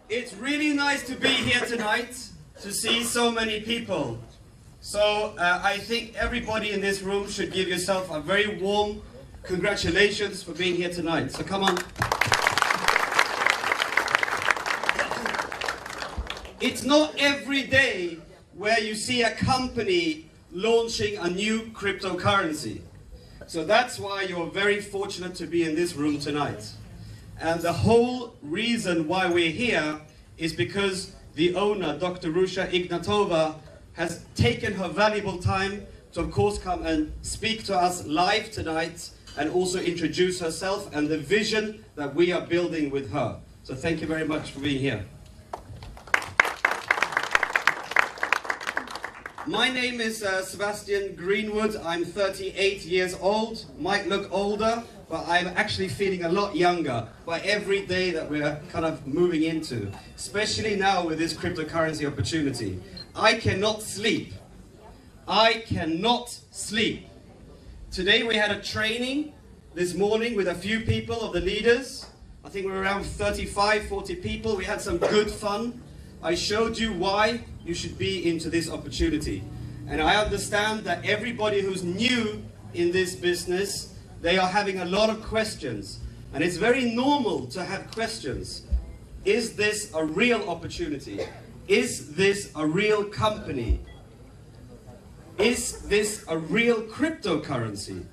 It's really nice to be here tonight, to see so many people. So I think everybody in this room should give yourself a very warm congratulations for being here tonight. So come on. It's not every day where you see a company launching a new cryptocurrency. So that's why you're very fortunate to be in this room tonight. And the whole reason why we're here is because the owner, Dr. Rusha Ignatova, has taken her valuable time to, of course, come and speak to us live tonight and also introduce herself and the vision that we are building with her. So thank you very much for being here. My name is Sebastian Greenwood. I'm 38 years old. Might look older, but I'm actually feeling a lot younger by every day that we're kind of moving into, especially now with this cryptocurrency opportunity. I cannot sleep. I cannot sleep. Today we had a training this morning with a few people of the leaders. I think we're around 35, 40 people. We had some good fun. I showed you why you should be into this opportunity. And I understand that everybody who's new in this business, they are having a lot of questions. And it's very normal to have questions. Is this a real opportunity? Is this a real company? Is this a real cryptocurrency?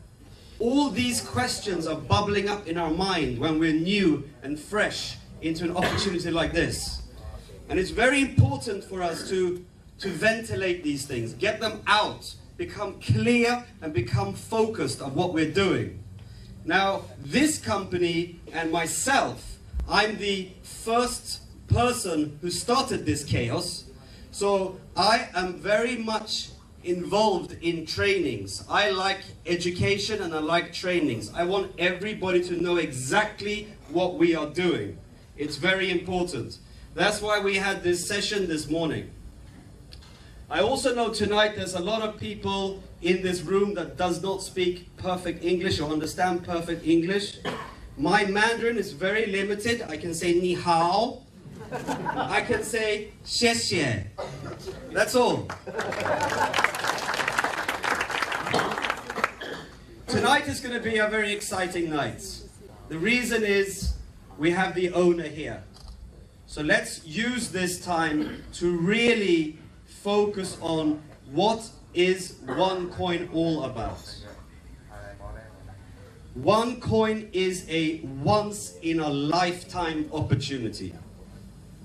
All these questions are bubbling up in our mind when we're new and fresh into an opportunity like this. And it's very important for us to ventilate these things, get them out, become clear and become focused on what we're doing. Now, this company and myself, I'm the first person who started this chaos, so I am very much involved in trainings. I like education and I like trainings. I want everybody to know exactly what we are doing. It's very important. That's why we had this session this morning. I also know tonight there's a lot of people in this room that does not speak perfect English or understand perfect English. My Mandarin is very limited. I can say ni hao. I can say xie xie. That's all. Tonight is going to be a very exciting night. The reason is we have the owner here. So let's use this time to really focus on what is OneCoin all about. OneCoin is a once-in-a-lifetime opportunity.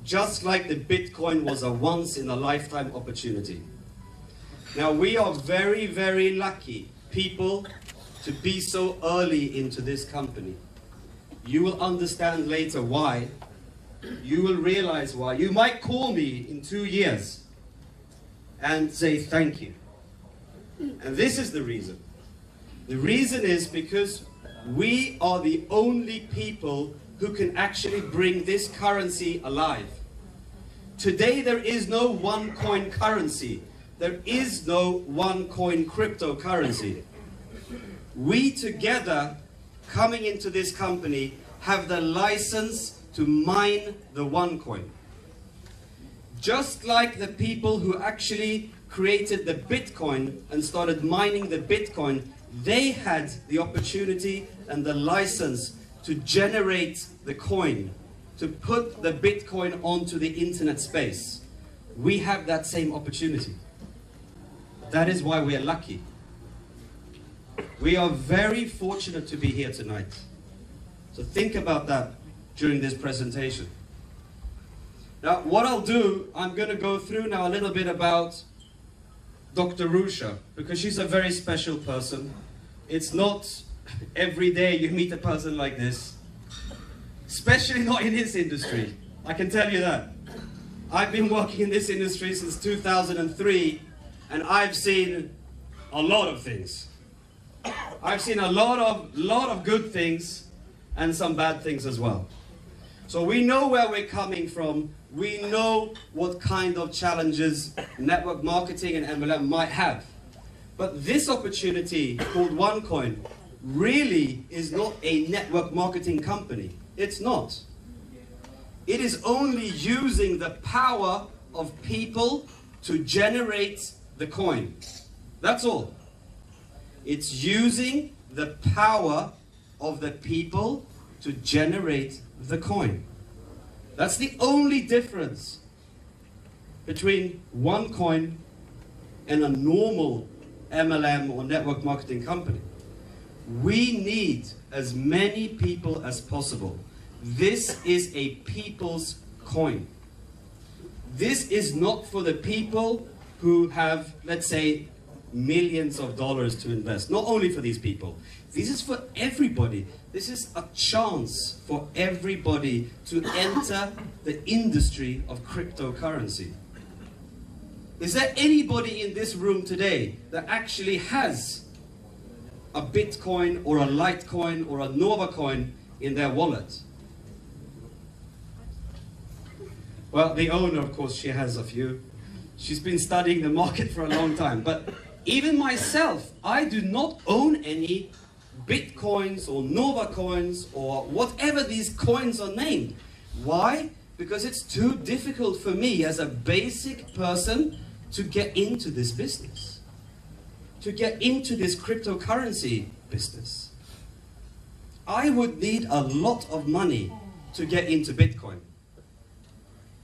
Just like the Bitcoin was a once-in-a-lifetime opportunity. Now we are very, very lucky people to be so early into this company. You will understand later why. You will realize why. You might call me in 2 years and say thank you. And this is the reason. The reason is because we are the only people who can actually bring this currency alive. Today there is no OneCoin currency. There is no OneCoin cryptocurrency. We together, coming into this company, have the license to mine the OneCoin. Just like the people who actually created the Bitcoin and started mining the Bitcoin, they had the opportunity and the license to generate the coin, to put the Bitcoin onto the internet space. We have that same opportunity. That is why we are lucky. We are very fortunate to be here tonight. So think about that during this presentation. Now, what I'll do, I'm going to go through now a little bit about Dr. Rusha, because she's a very special person. It's not every day you meet a person like this, especially not in this industry. I can tell you that. I've been working in this industry since 2003, and I've seen a lot of things. I've seen a lot of good things and some bad things as well. So we know where we're coming from. We know what kind of challenges network marketing and MLM might have. But this opportunity called OneCoin really is not a network marketing company. It's not. It is only using the power of people to generate the coin. That's all. It's using the power of the people to generate the coin. That's the only difference between OneCoin and a normal MLM or network marketing company. We need as many people as possible. This is a people's coin. This is not for the people who have, let's say, millions of dollars to invest. Not only for these people. This is for everybody. This is a chance for everybody to enter the industry of cryptocurrency. Is there anybody in this room today that actually has a Bitcoin or a Litecoin or a Nova coin in their wallet? Well, the owner, of course, she has a few. She's been studying the market for a long time. But even myself, I do not own any Bitcoins or Nova coins or whatever these coins are named. Why? Because it's too difficult for me as a basic person to get into this business, to get into this cryptocurrency business. I would need a lot of money to get into Bitcoin.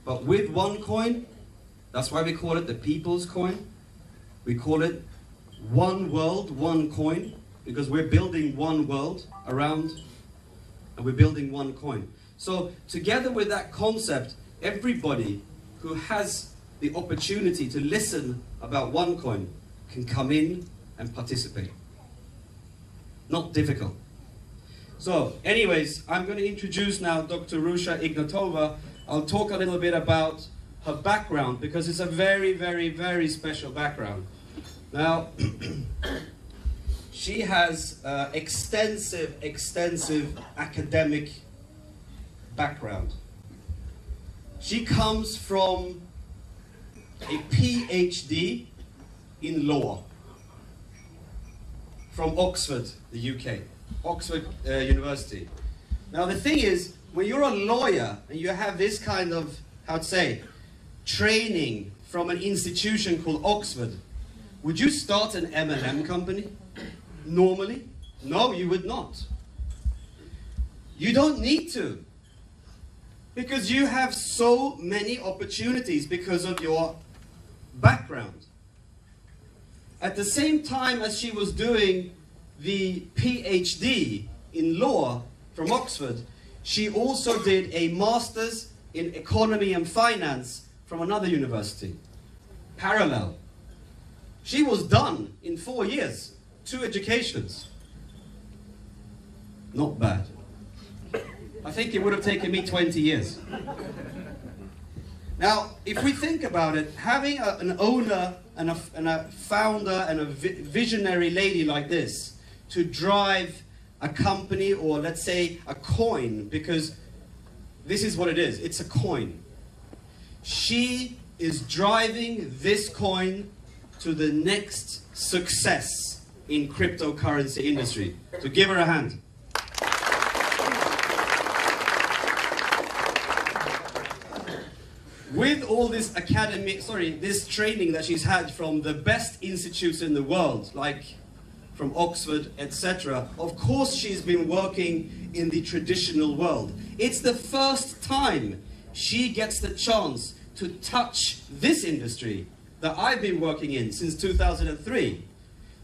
But with OneCoin, that's why we call it the people's coin. We call it one world, one coin, because we're building one world around, and we're building one coin. So together with that concept, everybody who has the opportunity to listen about OneCoin can come in and participate. Not difficult. So anyways, I'm going to introduce now Dr. Rusha Ignatova. I'll talk a little bit about her background because it's a very, very, very special background. Now, she has extensive academic background. She comes from a PhD in law from Oxford, the UK, Oxford University. Now the thing is, when you're a lawyer and you have this kind of, how to say, training from an institution called Oxford, would you start an MLM company? Normally? No, you would not. You don't need to. Because you have so many opportunities because of your background. At the same time as she was doing the PhD in law from Oxford, she also did a master's in economy and finance from another university. Parallel. She was done in 4 years, 2 educations. Not bad. I think it would have taken me 20 years. Now, if we think about it, having an owner and a founder and a visionary lady like this to drive a company, or let's say a coin, because this is what it is, it's a coin. She is driving this coin to the next success in cryptocurrency industry. So give her a hand. With all this this training that she's had from the best institutes in the world, like from Oxford, etc., of course she's been working in the traditional world. It's the first time she gets the chance to touch this industry that I've been working in since 2003.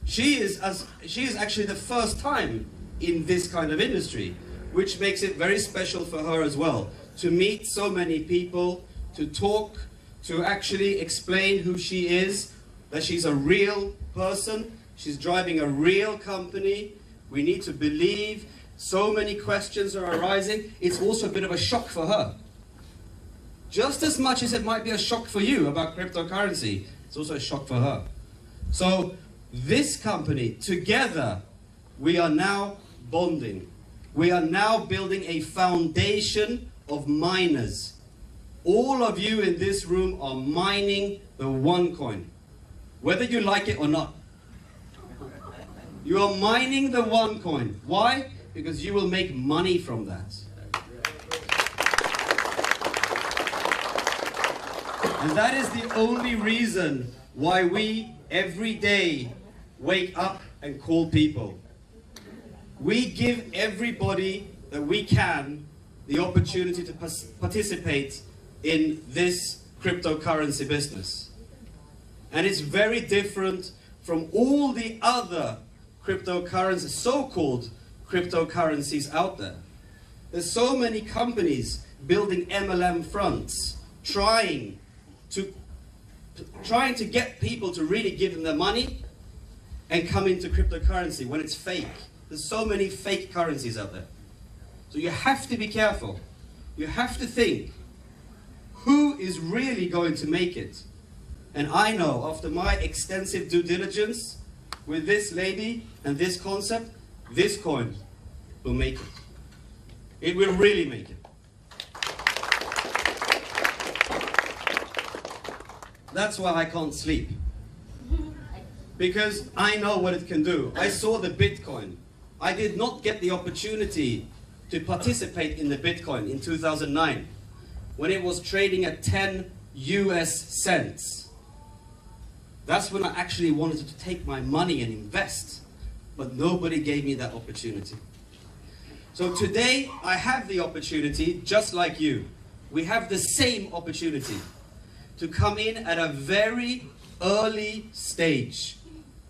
She is actually the first time in this kind of industry, which makes it very special for her as well, to meet so many people, to talk, to actually explain who she is, that she's a real person, she's driving a real company. We need to believe. So many questions are arising. It's also a bit of a shock for her. Just as much as it might be a shock for you about cryptocurrency, it's also a shock for her. So this company, together, we are now bonding. We are now building a foundation of miners. All of you in this room are mining the OneCoin, whether you like it or not. You are mining the OneCoin. Why? Because you will make money from that. And that is the only reason why we every day wake up and call people. We give everybody that we can the opportunity to participate in this cryptocurrency business. And it's very different from all the other cryptocurrencies, so-called cryptocurrencies out there. There's so many companies building MLM fronts, trying to get people to really give them their money and come into cryptocurrency when it's fake. There's so many fake currencies out there. So you have to be careful. You have to think, who is really going to make it? And I know, after my extensive due diligence with this lady and this concept, this coin will make it. It will really make it. That's why I can't sleep. Because I know what it can do. I saw the Bitcoin. I did not get the opportunity to participate in the Bitcoin in 2009 when it was trading at 10 US cents. That's when I actually wanted to take my money and invest, but nobody gave me that opportunity. So today I have the opportunity, just like you. We have the same opportunity to come in at a very early stage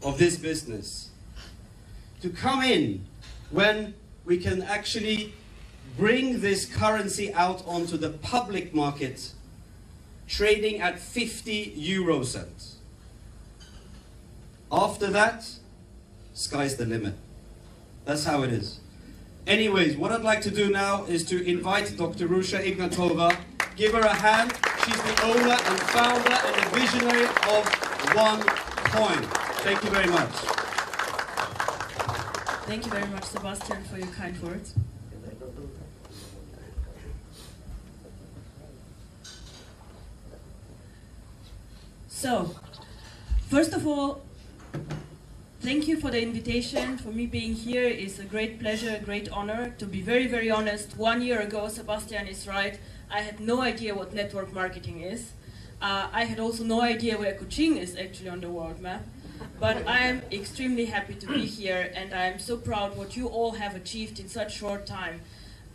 of this business. To come in when we can actually bring this currency out onto the public market, trading at 50 euro cents. After that, sky's the limit. That's how it is. Anyways, what I'd like to do now is to invite Dr. Rusha Ignatova. Give her a hand. She's the owner and founder and the visionary of OneCoin. Thank you very much. Thank you very much, Sebastian, for your kind words. So, first of all, thank you for the invitation. For me, being here is a great pleasure, a great honor. To be very, very honest, 1 year ago, Sebastian is right. I had no idea what network marketing is. I had also no idea where Kuching is actually on the world map. But I am extremely happy to be here, and I am so proud what you all have achieved in such short time.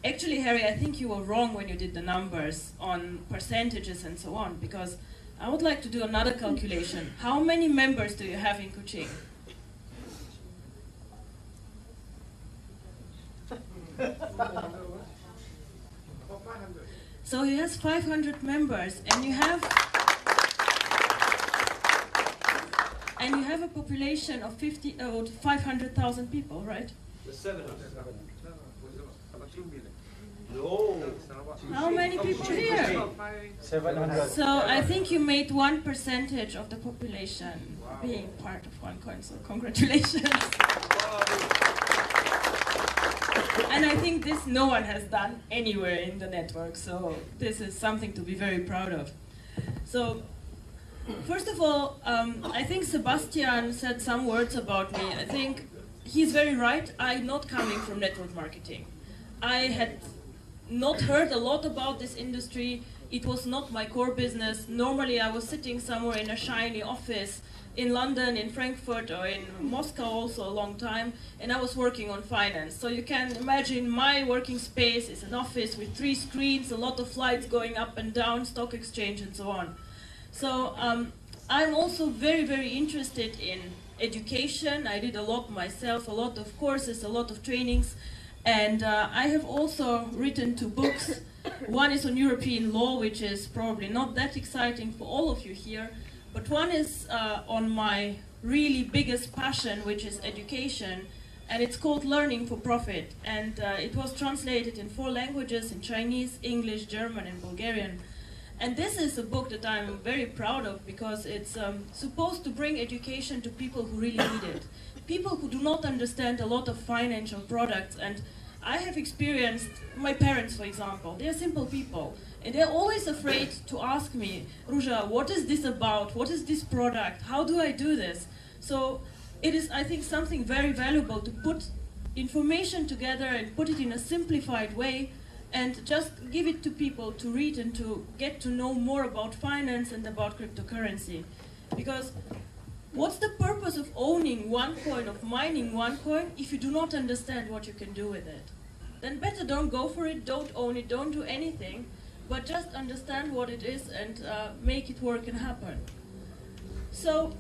Actually, Harry, I think you were wrong when you did the numbers on percentages and so on, because I would like to do another calculation. How many members do you have in Kuching? So he has 500 members, and you have a population of 500,000 people, right? 700. How many people here? 700. So I think you made 1% of the population being part of OneCoin, so congratulations. And I think this no one has done anywhere in the network, so this is something to be very proud of. So, first of all, I think Sebastian said some words about me. I think he's very right. I'm not coming from network marketing. I had not heard a lot about this industry. It was not my core business. Normally I was sitting somewhere in a shiny office in London, in Frankfurt, or in Moscow also a long time, and I was working on finance. So you can imagine my working space is an office with 3 screens, a lot of flights going up and down, stock exchange and so on. So I'm also very, very interested in education. I did a lot myself, a lot of courses, a lot of trainings, and I have also written 2 books. One is on European law, which is probably not that exciting for all of you here, but one is on my really biggest passion, which is education, and it's called Learning for Profit, and it was translated in 4 languages, in Chinese, English, German, and Bulgarian. And this is a book that I'm very proud of because it's supposed to bring education to people who really need it. People who do not understand a lot of financial products, and I have experienced, my parents for example, they're simple people. And they're always afraid to ask me, Ruja, what is this about? What is this product? How do I do this? So it is, I think, something very valuable to put information together and put it in a simplified way and just give it to people to read and to get to know more about finance and about cryptocurrency. Because what's the purpose of owning one coin, of mining one coin, if you do not understand what you can do with it? Then better don't go for it, don't own it, don't do anything, but just understand what it is and make it work and happen. So,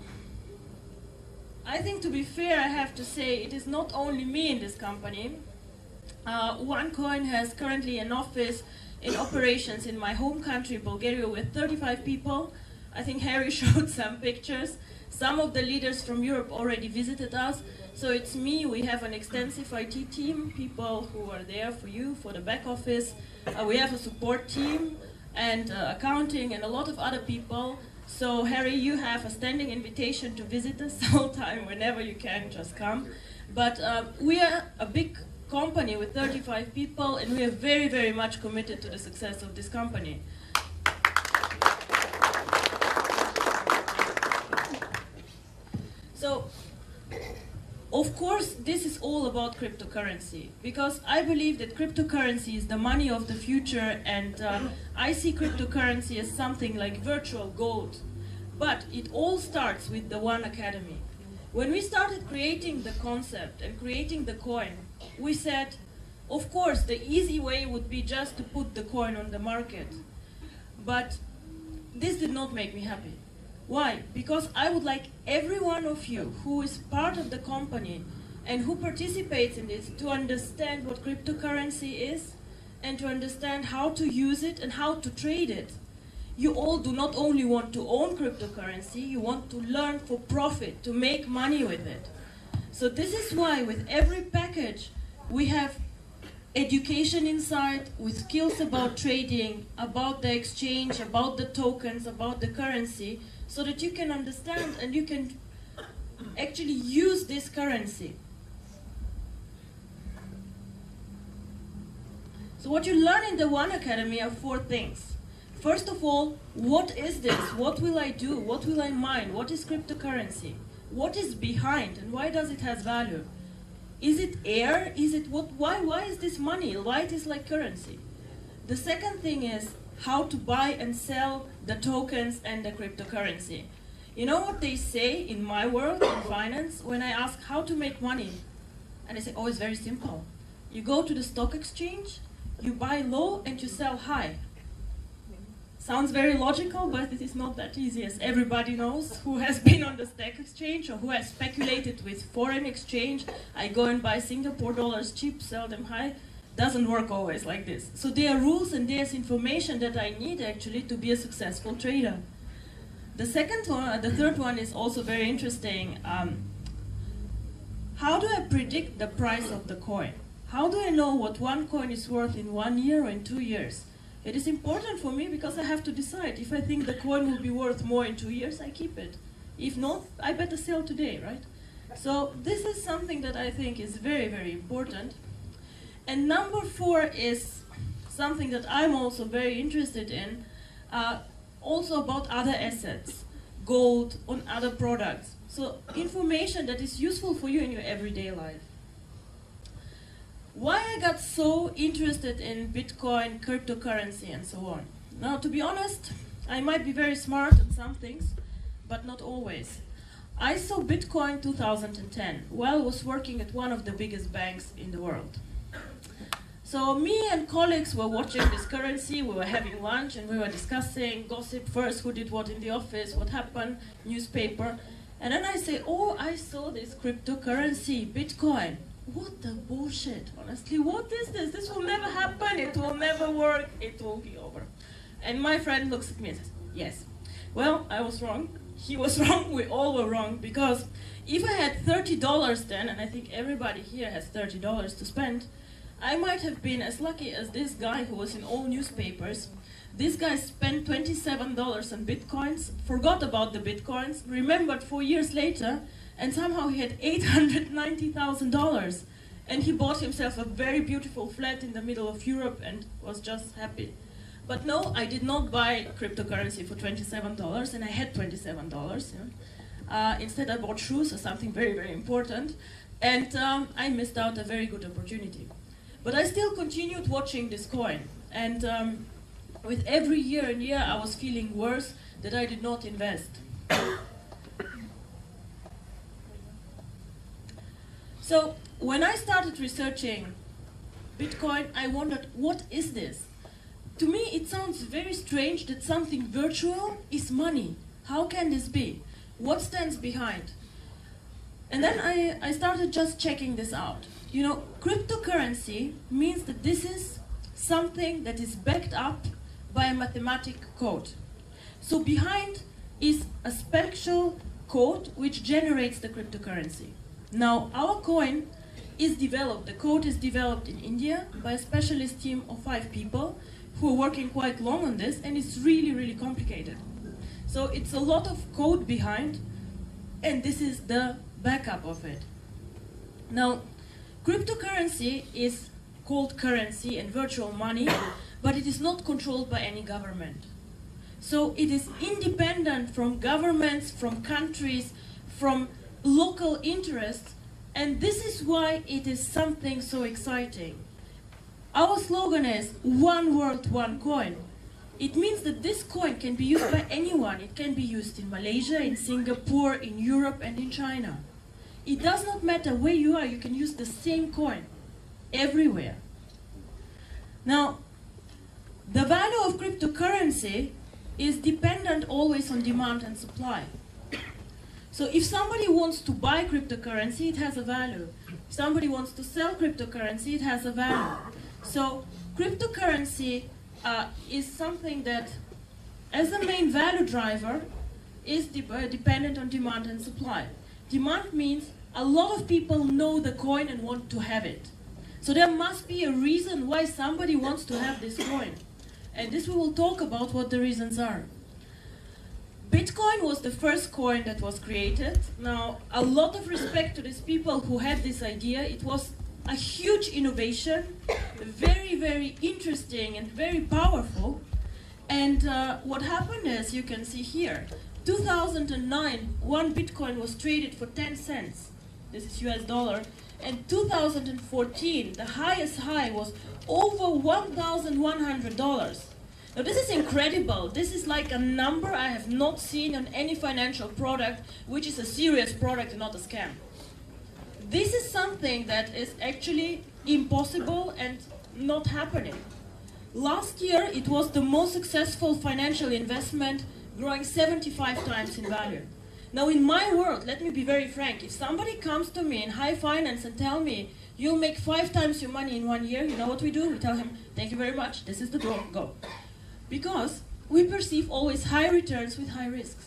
I think to be fair, I have to say it is not only me in this company. OneCoin has currently an office in operations in my home country, Bulgaria, with 35 people. I think Harry showed some pictures. Some of the leaders from Europe already visited us. So it's me, we have an extensive IT team, people who are there for you, for the back office. We have a support team and accounting and a lot of other people. So Harry, you have a standing invitation to visit us all the time, whenever you can, just come. But we are a big company with 35 people, and we are very, very much committed to the success of this company. So, of course, this is all about cryptocurrency, because I believe that cryptocurrency is the money of the future, and I see cryptocurrency as something like virtual gold. But it all starts with the One Academy. When we started creating the concept and creating the coin, we said, of course, the easy way would be just to put the coin on the market. But this did not make me happy. Why? Because I would like every one of you who is part of the company and who participates in this to understand what cryptocurrency is and to understand how to use it and how to trade it. You all do not only want to own cryptocurrency, you want to learn for profit, to make money with it. So this is why with every package we have education inside with skills about trading, about the exchange, about the tokens, about the currency, so that you can understand and you can actually use this currency. So what you learn in the One Academy are 4 things. First of all, what is this? What will I do? What will I mine? What is cryptocurrency? What is behind and why does it have value? Is it air? Is it what? Why is this money? Why it is like currency? The second thing is how to buy and sell the tokens and the cryptocurrency. You know what they say in my world, in finance, when I ask how to make money? And they say, oh, it's very simple. You go to the stock exchange, you buy low and you sell high. Sounds very logical, but it is not that easy, as everybody knows who has been on the stock exchange or who has speculated with foreign exchange. I go and buy Singapore dollars cheap, sell them high. Doesn't work always like this. So there are rules and there's information that I need actually to be a successful trader. The third one is also very interesting. How do I predict the price of the coin? How do I know what one coin is worth in 1 year or in 2 years? It is important for me because I have to decide. If I think the coin will be worth more in 2 years, I keep it. If not, I better sell today, right? So this is something that I think is very, very important. And number 4 is something that I'm also very interested in, also about other assets, gold, on other products. So information that is useful for you in your everyday life. Why I got so interested in Bitcoin, cryptocurrency, and so on. Now, to be honest, I might be very smart in some things, but not always. I saw Bitcoin 2010 while I was working at one of the biggest banks in the world. So me and colleagues were watching this currency, we were having lunch, and we were discussing gossip first, who did what in the office, what happened, newspaper. And then I say, oh, I saw this cryptocurrency, Bitcoin. What the bullshit, honestly, what is this? This will never happen, it will never work, it will be over. And my friend looks at me and says, yes. Well, I was wrong, he was wrong, we all were wrong, because if I had $30 then, and I think everybody here has $30 to spend, I might have been as lucky as this guy who was in all newspapers. This guy spent $27 on Bitcoins, forgot about the Bitcoins, remembered 4 years later, and somehow he had $890,000. And he bought himself a very beautiful flat in the middle of Europe and was just happy. But no, I did not buy cryptocurrency for $27, and I had $27. Instead, I bought shoes or something very, very important, and I missed out a very good opportunity. But I still continued watching this coin. And with every year and year, I was feeling worse that I did not invest. So when I started researching Bitcoin, I wondered, what is this? To me, it sounds very strange that something virtual is money. How can this be? What stands behind? And then I started just checking this out. You know, cryptocurrency means that this is something that is backed up by a mathematical code. So behind is a special code which generates the cryptocurrency. Now, our coin is developed, the code is developed in India by a specialist team of 5 people who are working quite long on this, and it's really, really complicated. So it's a lot of code behind, and this is the backup of it. Now, cryptocurrency is called currency and virtual money, but it is not controlled by any government. So it is independent from governments, from countries, from local interests, and this is why it is something so exciting. Our slogan is one world, one coin. It means that this coin can be used by anyone. It can be used in Malaysia, in Singapore, in Europe, and in China. It does not matter where you are, you can use the same coin everywhere. Now, the value of cryptocurrency is dependent always on demand and supply. So if somebody wants to buy cryptocurrency, it has a value. If somebody wants to sell cryptocurrency, it has a value. So cryptocurrency is something that, as a main value driver, is dependent on demand and supply. Demand means a lot of people know the coin and want to have it. So there must be a reason why somebody wants to have this coin. And this we will talk about what the reasons are. Bitcoin was the first coin that was created. Now, a lot of respect to these people who had this idea. It was a huge innovation, very, very interesting and very powerful. And what happened is, you can see here, 2009, one Bitcoin was traded for 10 cents. This is US dollar. And 2014, the highest high was over $1,100. Now this is incredible. This is like a number I have not seen on any financial product, which is a serious product and not a scam. This is something that is actually impossible and not happening. Last year, it was the most successful financial investment, growing 75 times in value. Now in my world, let me be very frank, if somebody comes to me in high finance and tell me, you'll make 5 times your money in 1 year, you know what we do? We tell him, thank you very much, this is the door, go. Because we perceive always high returns with high risks.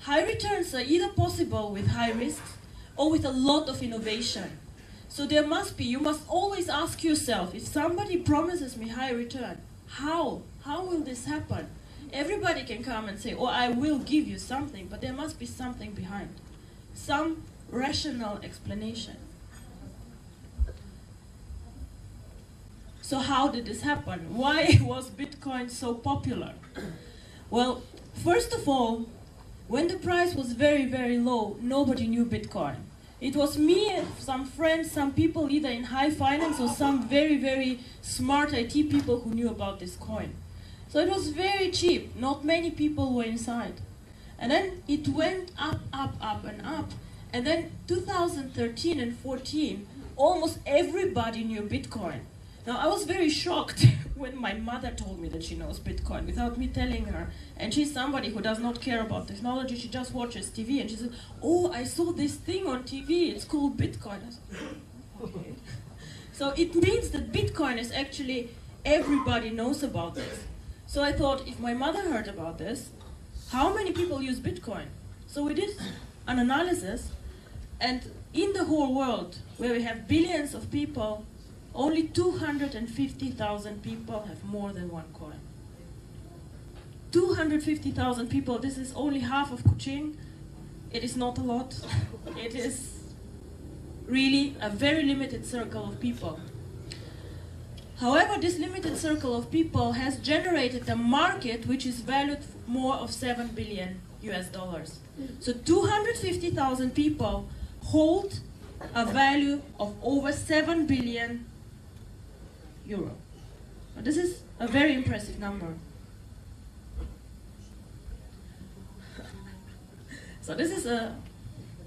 High returns are either possible with high risks or with a lot of innovation. So there must be, you must always ask yourself, if somebody promises me high return, how? How will this happen? Everybody can come and say, oh, I will give you something, but there must be something behind. Some rational explanation. So how did this happen? Why was Bitcoin so popular? Well, first of all, when the price was very, very low, nobody knew Bitcoin. It was me and some friends, some people either in high finance or some very, very smart IT people who knew about this coin. So it was very cheap. Not many people were inside. And then it went up, up, up, and up. And then 2013 and 14, almost everybody knew Bitcoin. Now, I was very shocked when my mother told me that she knows Bitcoin without me telling her. And she's somebody who does not care about technology. She just watches TV. And she said, oh, I saw this thing on TV. It's called Bitcoin. I said, okay. So it means that Bitcoin is actually, everybody knows about this. So I thought, if my mother heard about this, how many people use Bitcoin? So we did an analysis. And in the whole world, where we have billions of people, only 250,000 people have more than one coin. 250,000 people, this is only half of Kuching. It is not a lot. It is really a very limited circle of people. However, this limited circle of people has generated a market which is valued more of 7 billion US dollars. So 250,000 people hold a value of over 7 billion euro. Now, this is a very impressive number. So this is a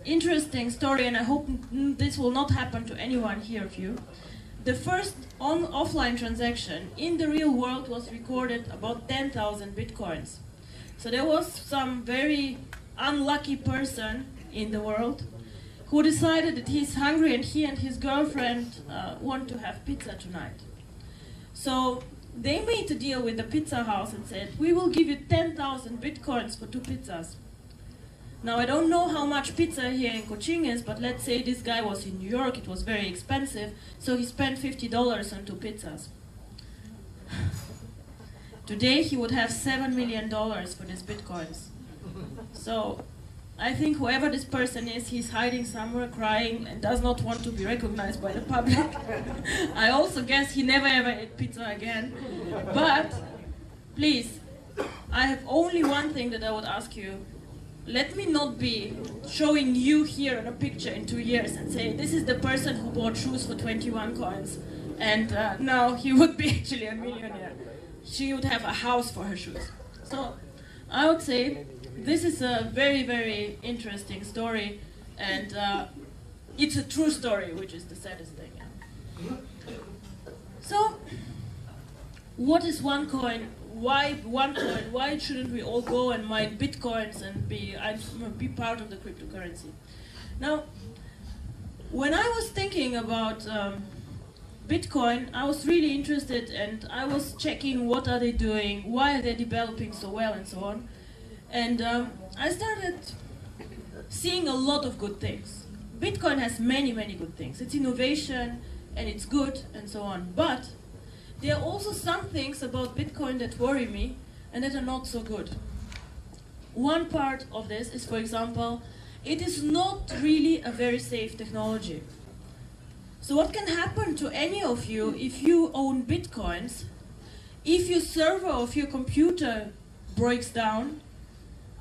interesting story, and I hope this will not happen to anyone here of you. The first offline transaction in the real world was recorded about 10,000 bitcoins. So there was some very unlucky person in the world who decided that he's hungry and he and his girlfriend want to have pizza tonight. So they made a deal with the pizza house and said, we will give you 10,000 bitcoins for 2 pizzas. Now, I don't know how much pizza here in Coaching is, but let's say this guy was in New York, it was very expensive, so he spent $50 on 2 pizzas. Today, he would have $7 million for these bitcoins. So, I think whoever this person is, he's hiding somewhere, crying, and does not want to be recognized by the public. I also guess he never ever ate pizza again. But, please, I have only one thing that I would ask you. Let me not be showing you here in a picture in 2 years and say, this is the person who bought shoes for 21 coins, and now he would be actually a millionaire. She would have a house for her shoes. So I would say this is a very, very interesting story, and it's a true story, which is the saddest thing. So what is OneCoin? Why OneCoin? Why shouldn't we all go and mine bitcoins and be part of the cryptocurrency? Now, when I was thinking about Bitcoin, I was really interested, and I was checking what are they doing, why are they developing so well, and so on. And I started seeing a lot of good things. Bitcoin has many, many good things. It's innovation, and it's good, and so on. But there are also some things about Bitcoin that worry me and that are not so good. One part of this is, for example, it is not really a very safe technology. So what can happen to any of you if you own Bitcoins, if your server of your computer breaks down,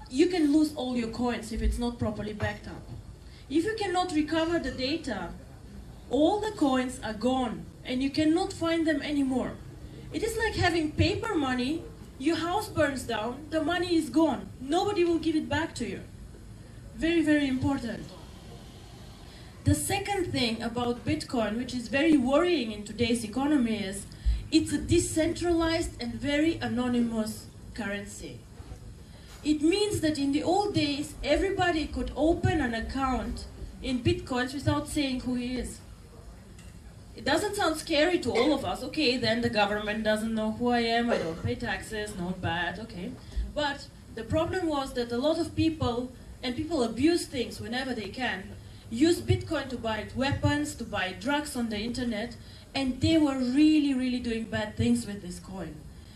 you can lose all your coins if it's not properly backed up. If you cannot recover the data, all the coins are gone, and you cannot find them anymore. It is like having paper money, your house burns down, the money is gone. Nobody will give it back to you. Very, very important. The second thing about Bitcoin, which is very worrying in today's economy, is it's a decentralized and very anonymous currency. It means that in the old days, everybody could open an account in Bitcoins without saying who he is. It doesn't sound scary to all of us. Okay, then the government doesn't know who I am, I don't pay taxes, not bad, okay. But the problem was that a lot of people, and people abuse things whenever they can, use Bitcoin to buy weapons, to buy drugs on the internet, and they were really, really doing bad things with this coin.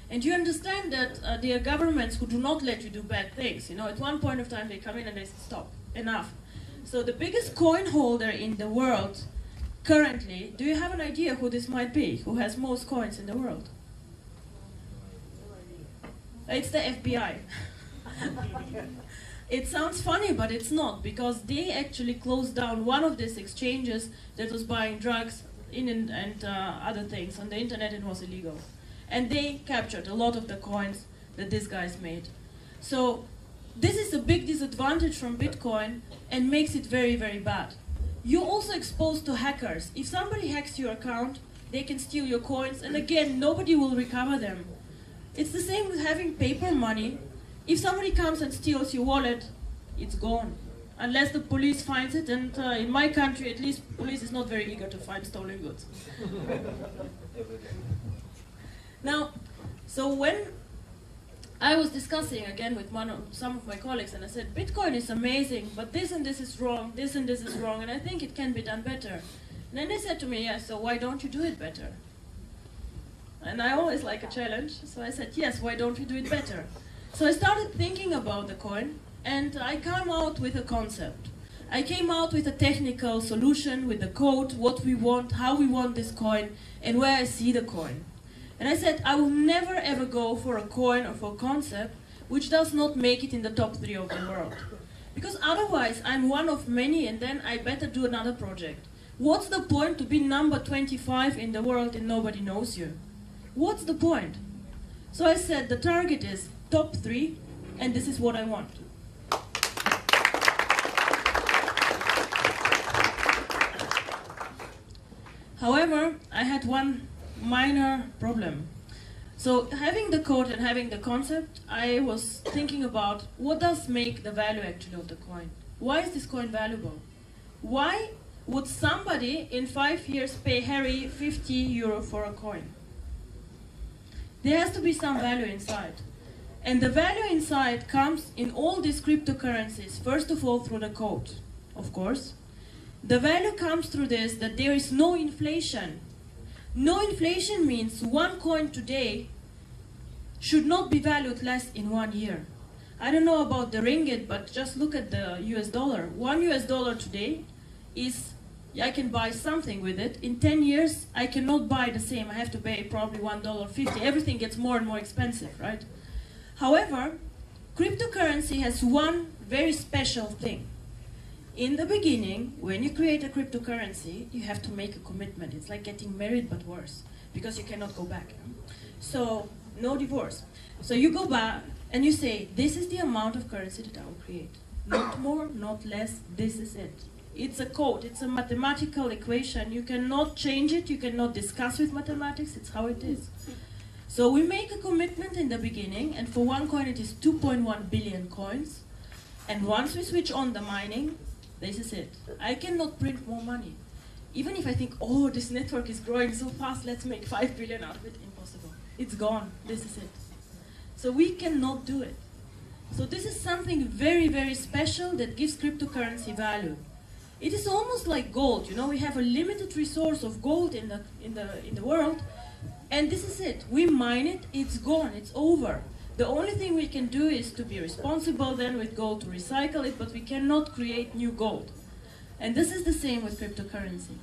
And you understand that there are governments who do not let you do bad things. You know, at one point of time they come in and they say, stop, enough. So the biggest coin holder in the world currently, do you have an idea who this might be? Who has most coins in the world? It's the FBI. It sounds funny, but it's not, because they actually closed down one of these exchanges that was buying drugs and other things on the internet. It was illegal. And they captured a lot of the coins that these guys made. So this is a big disadvantage from Bitcoin and makes it very, very bad. You're also exposed to hackers. If somebody hacks your account, they can steal your coins, and again, nobody will recover them. It's the same with having paper money. If somebody comes and steals your wallet, it's gone. Unless the police finds it, and in my country, at least, police is not very eager to find stolen goods. Now, so when I was discussing again with some of my colleagues, and I said, Bitcoin is amazing, but this and this is wrong, this and this is wrong, and I think it can be done better. And then they said to me, yes, so why don't you do it better? And I always like a challenge, so I said, yes, why don't you do it better? So I started thinking about the coin, and I came out with a concept. I came out with a technical solution, with the code, what we want, how we want this coin, and where I see the coin. And I said, I will never ever go for a coin or for a concept which does not make it in the top 3 of the world. Because otherwise I'm one of many, and then I better do another project. What's the point to be number 25 in the world and nobody knows you? What's the point? So I said the target is top 3, and this is what I want. However, I had one minor problem. So having the code and having the concept, I was thinking about what does make the value actually of the coin? Why is this coin valuable? Why would somebody in 5 years pay Harry 50 euro for a coin? There has to be some value inside. And the value inside comes in all these cryptocurrencies, first of all through the code, of course. The value comes through this, that there is no inflation. No inflation means one coin today should not be valued less in 1 year. I don't know about the ringgit, but just look at the US dollar. $1 today is, I can buy something with it. In 10 years, I cannot buy the same. I have to pay probably $1.50. Everything gets more and more expensive, right? However, cryptocurrency has one very special thing. In the beginning, when you create a cryptocurrency, you have to make a commitment. It's like getting married, but worse, because you cannot go back. So, no divorce. So you go back and you say, this is the amount of currency that I will create. Not more, not less, this is it. It's a code, it's a mathematical equation. You cannot change it, you cannot discuss with mathematics, it's how it is. So we make a commitment in the beginning, and for one coin it is 2.1 billion coins. And once we switch on the mining, this is it. I cannot print more money. Even if I think, oh, this network is growing so fast, let's make 5 billion out of it, impossible. It's gone, this is it. So we cannot do it. So this is something very, very special that gives cryptocurrency value. It is almost like gold, you know, we have a limited resource of gold in the world, and this is it. We mine it, it's gone, it's over. The only thing we can do is to be responsible then with gold to recycle it, but we cannot create new gold. And this is the same with cryptocurrency.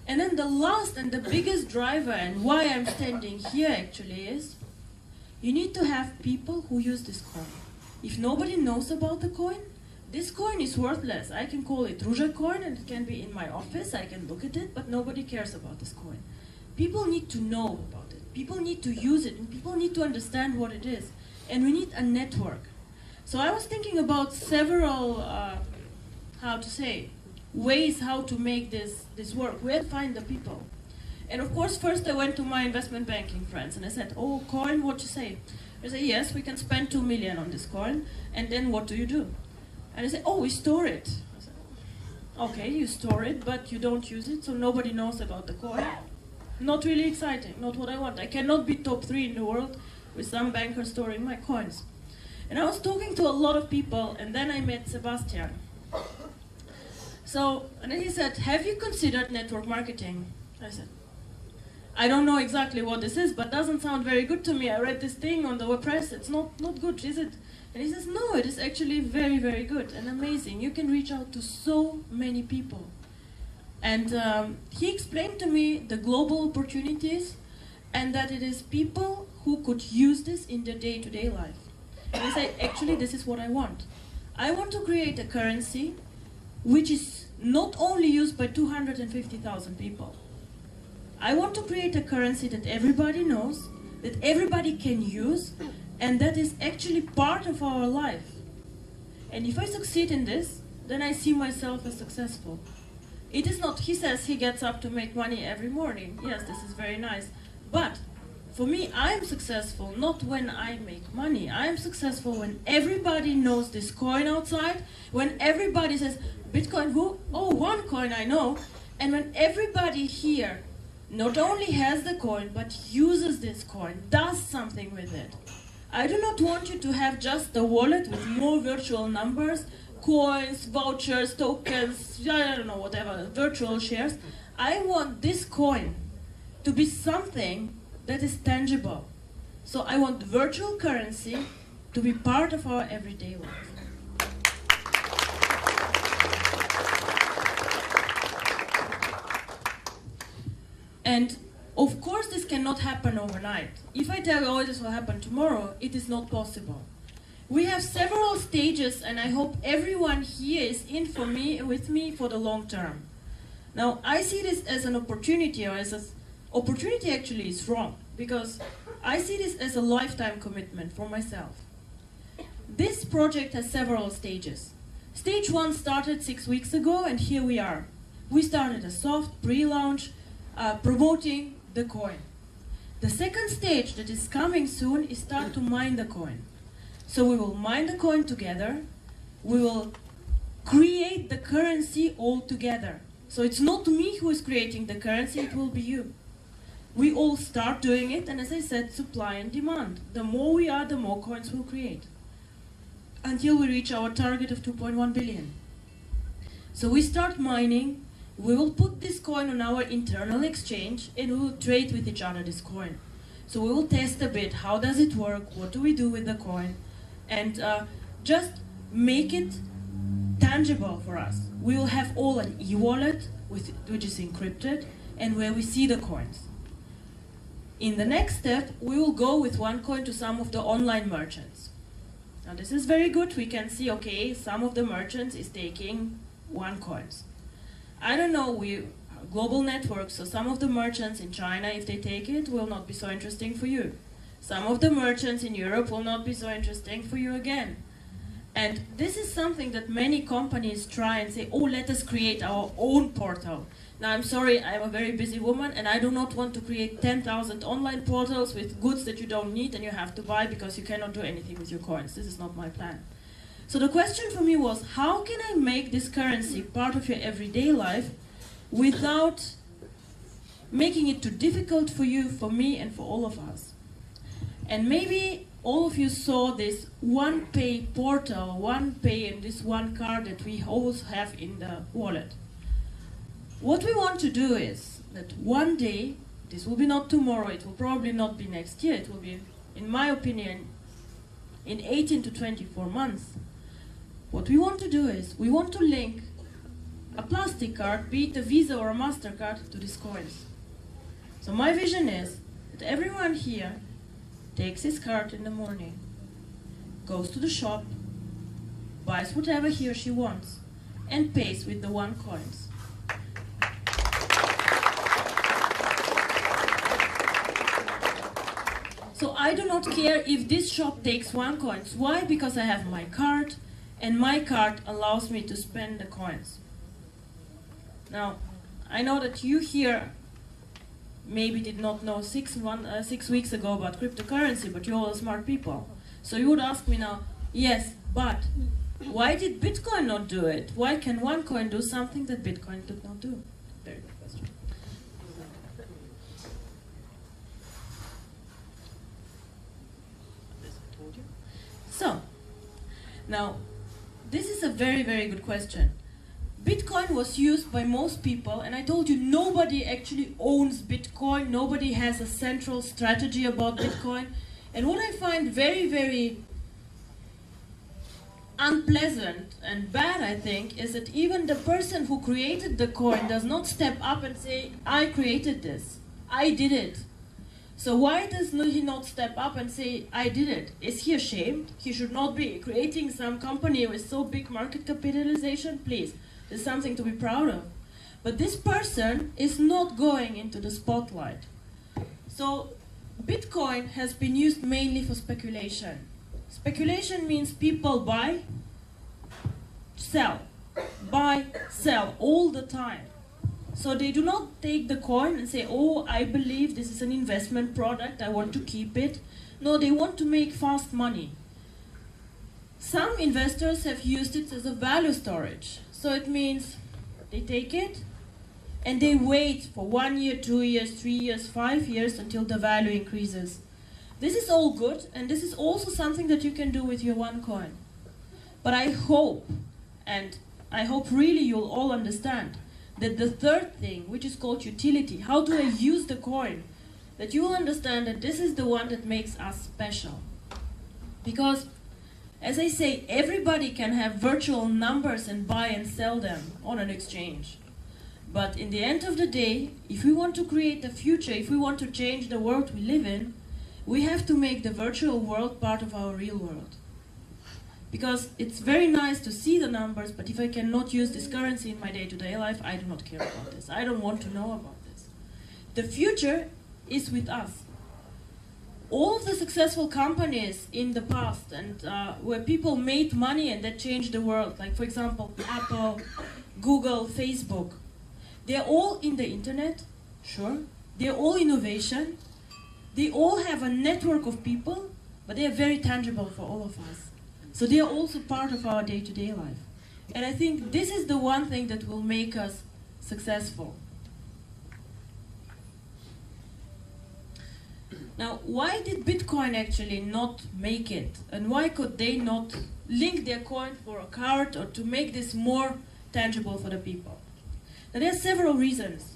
And then the last and the biggest driver, and why I'm standing here actually, is you need to have people who use this coin. If nobody knows about the coin, this coin is worthless. I can call it Ruja coin and it can be in my office, I can look at it, but nobody cares about this coin. People need to know about it. People need to use it, and people need to understand what it is. And we need a network. So I was thinking about several, ways how to make this work. Where to find the people? And of course, first I went to my investment banking friends, and I said, oh, coin, what you say? They say, yes, we can spend 2 million on this coin, and then what do you do? And I said, oh, we store it. I said, okay, you store it, but you don't use it, so nobody knows about the coin. Not really exciting, not what I want. I cannot be top 3 in the world with some banker storing my coins. And I was talking to a lot of people, and then I met Sebastian. So, and then he said, have you considered network marketing? I said, I don't know exactly what this is, but doesn't sound very good to me. I read this thing on the web press, it's not good, is it? And he says, no, it is actually very, very good and amazing. You can reach out to so many people. And he explained to me the global opportunities and that it is people who could use this in their day-to-day life. And I said, actually, this is what I want. I want to create a currency which is not only used by 250,000 people. I want to create a currency that everybody knows, that everybody can use, and that is actually part of our life. And if I succeed in this, then I see myself as successful. It is not, he says he gets up to make money every morning. Yes, this is very nice. But for me, I'm successful not when I make money. I'm successful when everybody knows this coin outside, when everybody says, Bitcoin who? Oh, OneCoin, I know. And when everybody here not only has the coin, but uses this coin, does something with it. I do not want you to have just a wallet with more virtual numbers, coins, vouchers, tokens, I don't know, whatever, virtual shares. I want this coin to be something that is tangible. So I want virtual currency to be part of our everyday life. And of course this cannot happen overnight. If I tell you, oh, this will happen tomorrow, it is not possible. We have several stages, and I hope everyone here is in with me for the long term. Now, I see this as an opportunity, or as an opportunity actually is wrong, because I see this as a lifetime commitment for myself. This project has several stages. Stage 1 started 6 weeks ago, and here we are. We started a soft pre-launch promoting the coin. The second stage that is coming soon is start to mine the coin. So we will mine the coin together. We will create the currency all together. So it's not me who is creating the currency, it will be you. We all start doing it, and as I said, supply and demand. The more we are, the more coins we'll create, until we reach our target of 2.1 billion. So we start mining, we will put this coin on our internal exchange, and we will trade with each other this coin. So we will test a bit, how does it work, what do we do with the coin, and just make it tangible for us. We will have all an e-wallet, which is encrypted, and where we see the coins. In the next step, we will go with OneCoin to some of the online merchants. Now this is very good. We can see, okay, some of the merchants is taking OneCoins. I don't know, we are a global network, so some of the merchants in China, if they take it, will not be so interesting for you. Some of the merchants in Europe will not be so interesting for you again. And this is something that many companies try and say, oh, let us create our own portal. Now, I'm sorry, I'm a very busy woman, and I do not want to create 10,000 online portals with goods that you don't need and you have to buy because you cannot do anything with your coins. This is not my plan. So the question for me was, how can I make this currency part of your everyday life without making it too difficult for you, for me, and for all of us? And maybe all of you saw this OnePay portal, OnePay, and this one card that we always have in the wallet. What we want to do is that one day, this will be not tomorrow, it will probably not be next year, it will be, in my opinion, in 18 to 24 months. What we want to do is, we want to link a plastic card, be it a Visa or a MasterCard, to these coins. So my vision is that everyone here takes his card in the morning, goes to the shop, buys whatever he or she wants, and pays with the OneCoins. So I do not care if this shop takes OneCoins. Why? Because I have my card, and my card allows me to spend the coins. Now, I know that you here maybe did not know 6 weeks ago about cryptocurrency, but you're all smart people. So you would ask me now, yes, but why did Bitcoin not do it? Why can OneCoin do something that Bitcoin did not do? Very good question. So, now, this is a very, very good question. Bitcoin was used by most people, and I told you nobody actually owns Bitcoin, nobody has a central strategy about Bitcoin. And what I find very, very unpleasant and bad, I think, is that even the person who created the coin does not step up and say, I created this, I did it. So why does he not step up and say, I did it? Is he ashamed? He should not be creating some company with so big market capitalization, please. There's something to be proud of. But this person is not going into the spotlight. So Bitcoin has been used mainly for speculation. Speculation means people buy, sell all the time. So they do not take the coin and say, oh, I believe this is an investment product, I want to keep it. No, they want to make fast money. Some investors have used it as a value storage. So it means they take it and they wait for 1 year, 2 years, 3 years, 5 years until the value increases. This is all good, and this is also something that you can do with your OneCoin. But I hope, and I hope really you'll all understand, that the third thing, which is called utility, how do I use the coin, that you will understand that this is the one that makes us special. Because, as I say, everybody can have virtual numbers and buy and sell them on an exchange. But in the end of the day, if we want to create a future, if we want to change the world we live in, we have to make the virtual world part of our real world. Because it's very nice to see the numbers, but if I cannot use this currency in my day-to-day life, I do not care about this. I don't want to know about this. The future is with us. All of the successful companies in the past and where people made money and that changed the world, like for example, Apple, Google, Facebook, they're all in the internet, sure. They're all innovation. They all have a network of people, but they are very tangible for all of us. So they are also part of our day-to-day life. And I think this is the one thing that will make us successful. Now, why did Bitcoin actually not make it? And why could they not link their coin for a card or to make this more tangible for the people? Now, there are several reasons.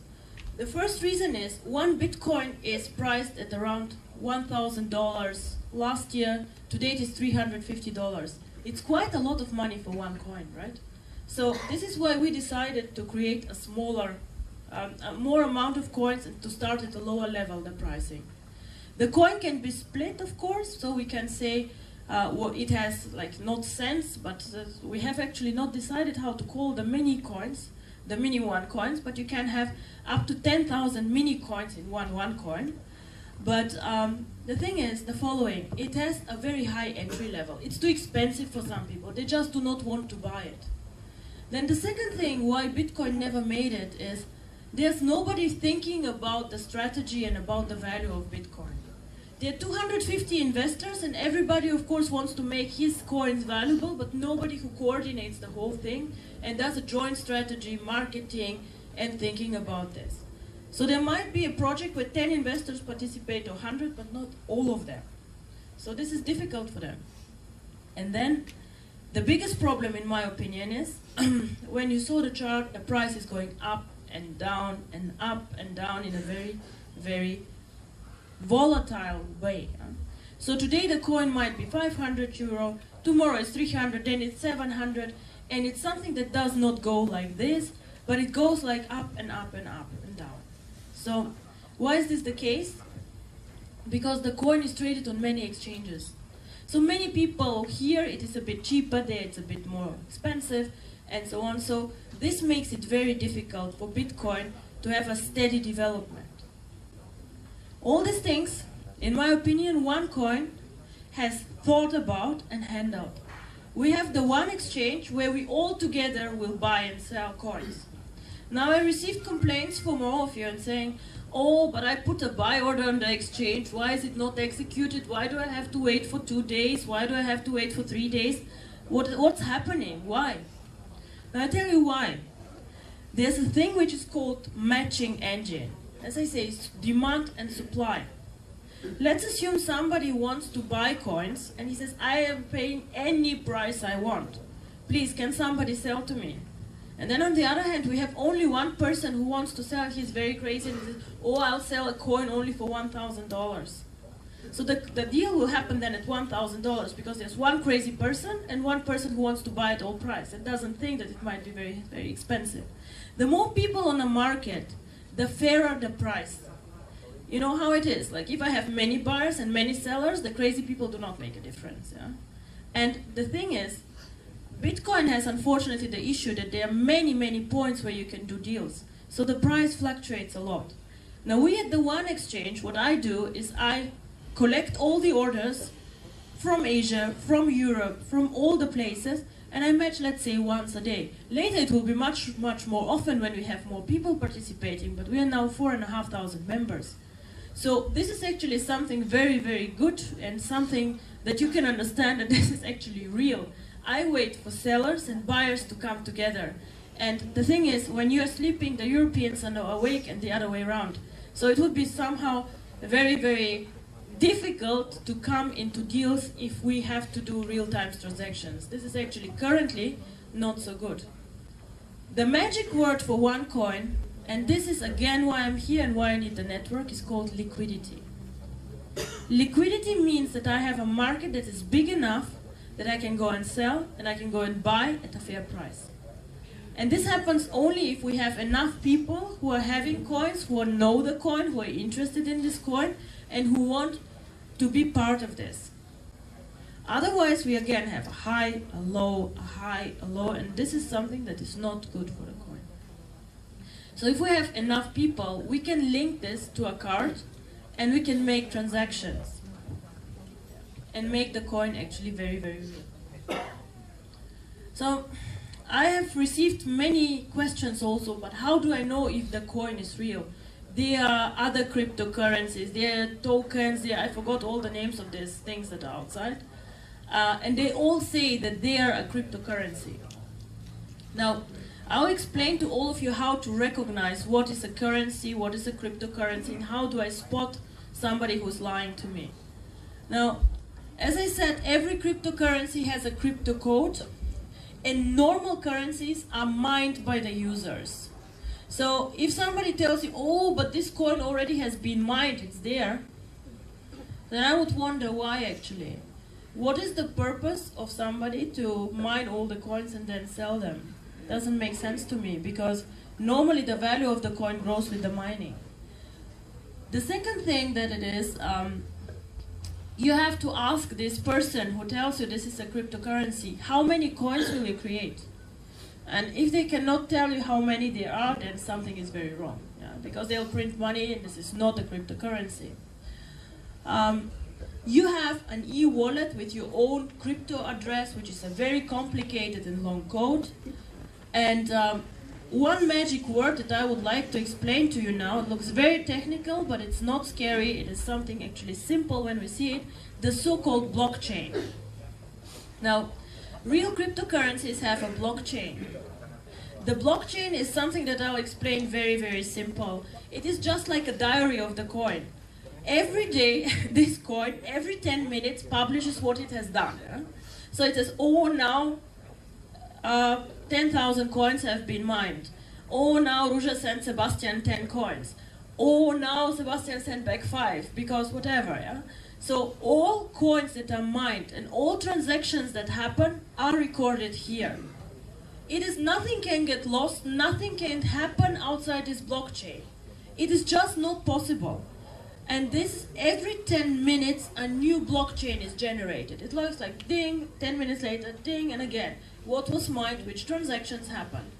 The first reason is one Bitcoin is priced at around $1,000. Last year, to date is $350. It's quite a lot of money for one coin, right? So this is why we decided to create a smaller, more amount of coins and to start at a lower level, the pricing. The coin can be split, of course, so we can say well, it has like not cents, but we have actually not decided how to call the mini coins, the mini OneCoins, but you can have up to 10,000 mini coins in one OneCoin. But the thing is the following, it has a very high entry level. It's too expensive for some people. They just do not want to buy it. Then the second thing why Bitcoin never made it is there's nobody thinking about the strategy and about the value of Bitcoin. There are 250 investors and everybody of course wants to make his coins valuable, but nobody who coordinates the whole thing and does a joint strategy, marketing and thinking about this. So there might be a project where 10 investors participate or 100, but not all of them. So this is difficult for them. And then the biggest problem in my opinion is when you saw the chart, the price is going up and down and up and down in a very, very volatile way. So today the coin might be 500 euro, tomorrow it's 300, then it's 700, and it's something that does not go like this, but it goes like up and up and up and down. So why is this the case? Because the coin is traded on many exchanges. So many people here it is a bit cheaper, there it's a bit more expensive, and so on. So this makes it very difficult for Bitcoin to have a steady development. All these things, in my opinion, OneCoin has thought about and handled. We have the one exchange where we all together will buy and sell coins. Now I received complaints from all of you and saying, oh, but I put a buy order on the exchange, why is it not executed? Why do I have to wait for 2 days? Why do I have to wait for 3 days? What's happening? Why? And I tell you why. There's a thing which is called matching engine. As I say, it's demand and supply. Let's assume somebody wants to buy coins and he says, I am paying any price I want. Please, can somebody sell to me? And then on the other hand, we have only one person who wants to sell. He's very crazy and he says, oh, I'll sell a coin only for $1,000. So the deal will happen then at $1,000 because there's one crazy person and one person who wants to buy at all price and doesn't think that it might be very, very expensive. The more people on the market, the fairer the price. You know how it is. Like if I have many buyers and many sellers, the crazy people do not make a difference. Yeah? And the thing is, Bitcoin has unfortunately the issue that there are many, many points where you can do deals. So the price fluctuates a lot. Now we at the One Exchange, what I do is I collect all the orders from Asia, from Europe, from all the places, and I match, let's say, once a day. Later it will be much, much more often when we have more people participating, but we are now 4,500 members. So this is actually something very, very good and something that you can understand that this is actually real. I wait for sellers and buyers to come together. And the thing is, when you are sleeping, the Europeans are now awake and the other way around. So it would be somehow very, very difficult to come into deals if we have to do real-time transactions. This is actually currently not so good. The magic word for OneCoin, and this is again why I'm here and why I need the network, is called liquidity. Liquidity means that I have a market that is big enough that I can go and sell and I can go and buy at a fair price. And this happens only if we have enough people who are having coins, who know the coin, who are interested in this coin, and who want to be part of this. Otherwise, we again have a high, a low, a high, a low, and this is something that is not good for the coin. So if we have enough people, we can link this to a card and we can make transactions and make the coin actually very, very real. So I have received many questions also, but how do I know if the coin is real? There are other cryptocurrencies, there are tokens, I forgot all the names of these things that are outside. And they all say that they are a cryptocurrency. Now, I'll explain to all of you how to recognize what is a currency, what is a cryptocurrency, and how do I spot somebody who's lying to me. Now, as I said, every cryptocurrency has a crypto code, and normal currencies are mined by the users. So if somebody tells you, oh, but this coin already has been mined, it's there, then I would wonder why actually. What is the purpose of somebody to mine all the coins and then sell them? Doesn't make sense to me, because normally the value of the coin grows with the mining. The second thing that it is, you have to ask this person who tells you this is a cryptocurrency, how many coins will you create? And if they cannot tell you how many there are, then something is very wrong. Yeah? Because they'll print money and this is not a cryptocurrency. You have an e-wallet with your own crypto address, which is a very complicated and long code. And one magic word that I would like to explain to you now, it looks very technical, but it's not scary. It is something actually simple when we see it, the so-called blockchain. Now, real cryptocurrencies have a blockchain. The blockchain is something that I'll explain very, very simple. It is just like a diary of the coin. Every day, this coin, every 10 minutes, publishes what it has done. Yeah? So it says, oh, now 10,000 coins have been mined. Oh, now Ruja sent Sebastian 10 coins. Oh, now Sebastian sent back 5, because whatever. Yeah? So all coins that are mined and all transactions that happen are recorded here. It is nothing can get lost, nothing can happen outside this blockchain. It is just not possible. And this, every 10 minutes, a new blockchain is generated. It looks like ding, 10 minutes later, ding, and again. What was mined, which transactions happened.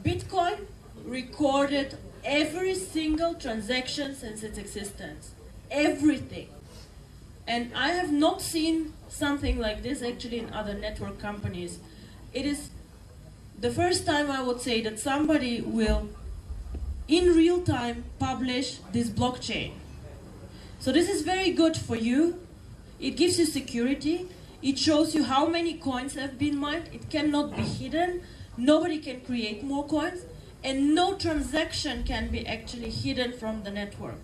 Bitcoin recorded every single transaction since its existence. Everything. And I have not seen something like this actually in other network companies. It is the first time I would say that somebody will, in real time, publish this blockchain. So this is very good for you. It gives you security. It shows you how many coins have been mined. It cannot be hidden. Nobody can create more coins. And no transaction can be actually hidden from the network.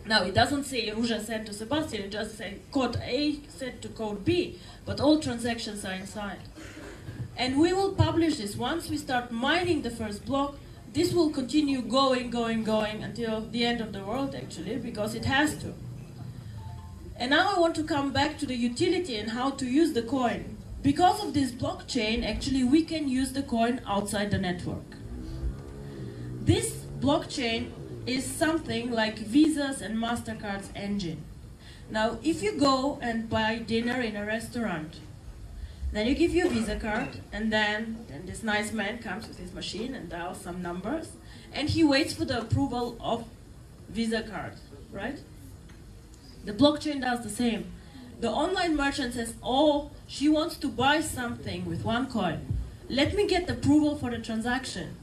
Now, it doesn't say Ruja sent to Sebastian. It just says code A sent to code B. But all transactions are inside. And we will publish this. Once we start mining the first block, this will continue going until the end of the world, actually, because it has to. And now I want to come back to the utility and how to use the coin. Because of this blockchain, actually, we can use the coin outside the network. This blockchain is something like Visa's and MasterCard's engine. Now, if you go and buy dinner in a restaurant, then you give your Visa card, and then this nice man comes with his machine and dials some numbers, and he waits for the approval of Visa card, right? The blockchain does the same. The online merchant says, oh, she wants to buy something with OneCoin. Let me get approval for the transaction.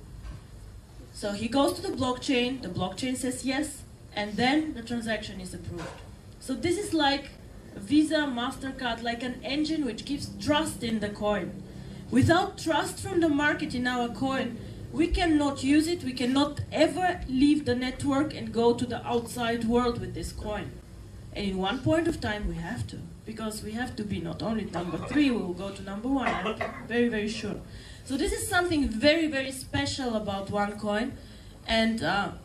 So he goes to the blockchain says yes, and then the transaction is approved. So this is like Visa, MasterCard, like an engine which gives trust in the coin. Without trust from the market in our coin, we cannot use it, we cannot ever leave the network and go to the outside world with this coin. And in one point of time we have to, because we have to be not only number 3, we will go to number 1, I'm very, very sure. So this is something very, very special about OneCoin. And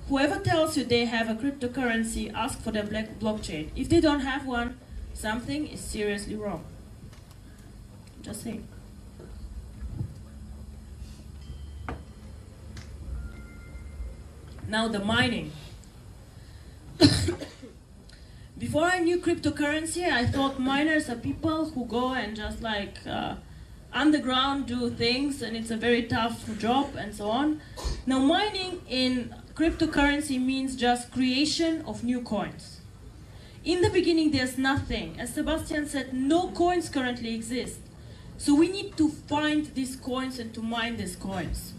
whoever tells you they have a cryptocurrency, ask for their blockchain. If they don't have one, something is seriously wrong. Just saying. Now the mining. Before before I knew cryptocurrency, I thought miners are people who go and just like underground do things, and it's a very tough job and so on. Now, mining in cryptocurrency means just creation of new coins. In the beginning, there's nothing. As Sebastian said, no coins currently exist. So we need to find these coins and to mine these coins.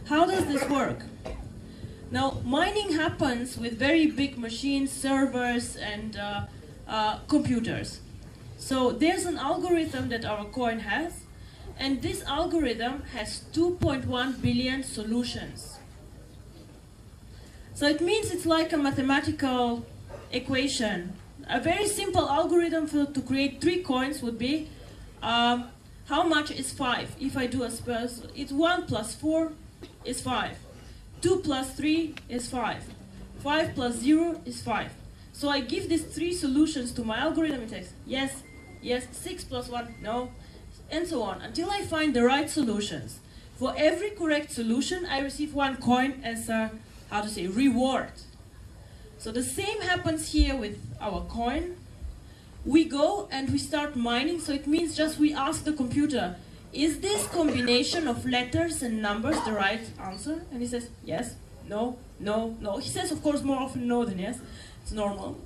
How does this work? Now, mining happens with very big machines, servers, and computers. So there's an algorithm that our coin has, and this algorithm has 2.1 billion solutions. So it means it's like a mathematical equation. A very simple algorithm to create 3 coins would be how much is 5? If I do a spurs, it's 1 plus 4 is 5. 2 plus 3 is 5. 5 plus 0 is 5. So I give these 3 solutions to my algorithm. It says yes, yes, 6 plus 1, no, and so on, until I find the right solutions. For every correct solution, I receive 1 coin as a, how to say, reward. So the same happens here with our coin. We go and we start mining, so it means just we ask the computer, is this combination of letters and numbers the right answer? And he says, yes, no, no, no. He says, of course, more often no than yes. It's normal.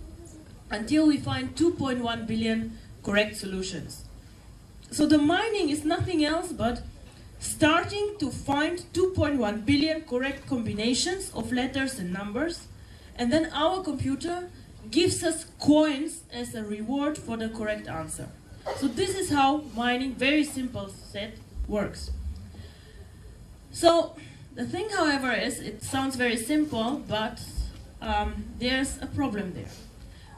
Until we find 2.1 billion correct solutions. So the mining is nothing else but starting to find 2.1 billion correct combinations of letters and numbers, and then our computer gives us coins as a reward for the correct answer. So this is how mining, very simple set, works. So the thing, however, is it sounds very simple, but there's a problem there.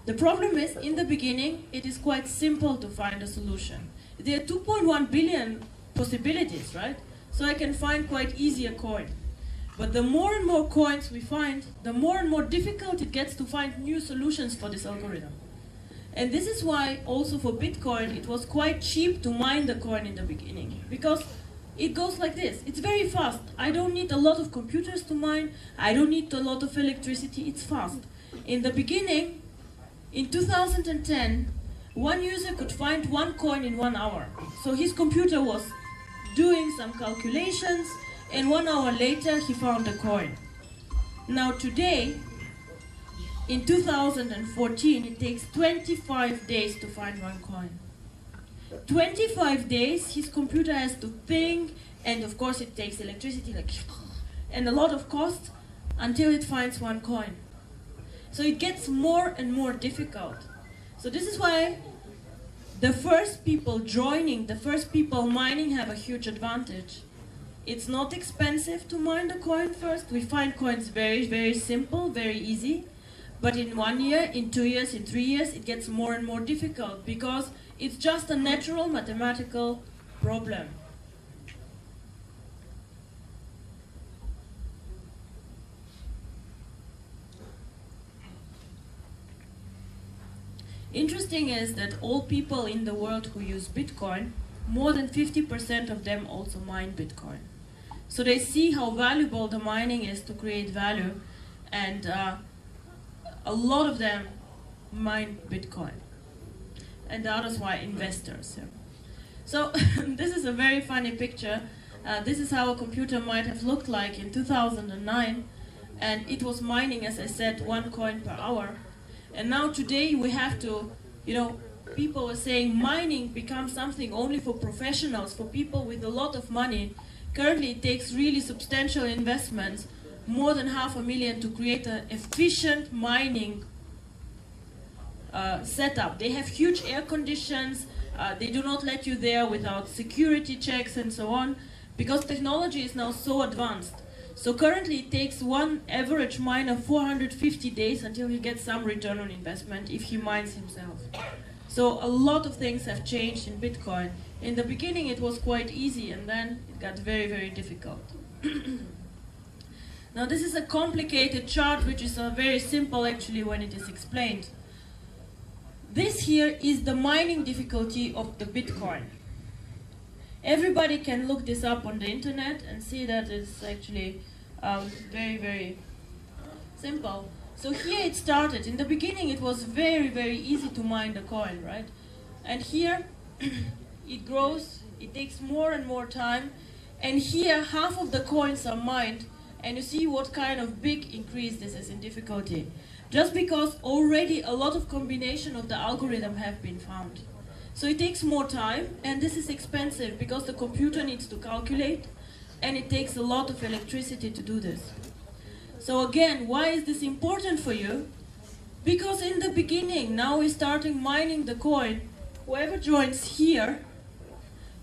The problem is, in the beginning, it is quite simple to find a solution. There are 2.1 billion possibilities, right? So I can find quite easy a coin. But the more and more coins we find, the more and more difficult it gets to find new solutions for this algorithm. And this is why also for Bitcoin it was quite cheap to mine the coin in the beginning, because it goes like this. It's very fast. I don't need a lot of computers to mine. I don't need a lot of electricity. It's fast. In the beginning, in 2010, one user could find 1 coin in 1 hour. So his computer was doing some calculations, and 1 hour later he found a coin. Now today, in 2014, it takes 25 days to find 1 coin. 25 days, his computer has to think, and of course it takes electricity, like, and a lot of cost, until it finds 1 coin. So it gets more and more difficult. So this is why the first people joining, the first people mining have a huge advantage. It's not expensive to mine the coin first. We find coins very, very simple, very easy. But in 1 year, in 2 years, in 3 years, it gets more and more difficult because it's just a natural mathematical problem. Interesting is that all people in the world who use Bitcoin, more than 50% of them also mine Bitcoin. So they see how valuable the mining is to create value, and a lot of them mine Bitcoin. And the others were investors. Yeah. So this is a very funny picture. This is how a computer might have looked like in 2009, and it was mining, as I said, 1 coin per hour. And now today we have to, people are saying mining becomes something only for professionals, for people with a lot of money. Currently it takes really substantial investments, more than $500,000 to create an efficient mining setup. They have huge air conditions, they do not let you there without security checks and so on, because technology is now so advanced. So currently it takes one average miner 450 days until he gets some return on investment if he mines himself. So a lot of things have changed in Bitcoin. In the beginning it was quite easy, and then it got very, very difficult. Now this is a complicated chart which is very simple actually when it is explained. This here is the mining difficulty of the Bitcoin. Everybody can look this up on the internet and see that it's actually very, very simple. So here it started. In the beginning it was very, very easy to mine the coin, right? And here it grows, it takes more and more time, and here half of the coins are mined, and you see what kind of big increase this is in difficulty. Just because already a lot of combination of the algorithm have been found. So it takes more time, and this is expensive because the computer needs to calculate, and it takes a lot of electricity to do this. So again, why is this important for you? Because in the beginning, now we're starting mining the coin. Whoever joins here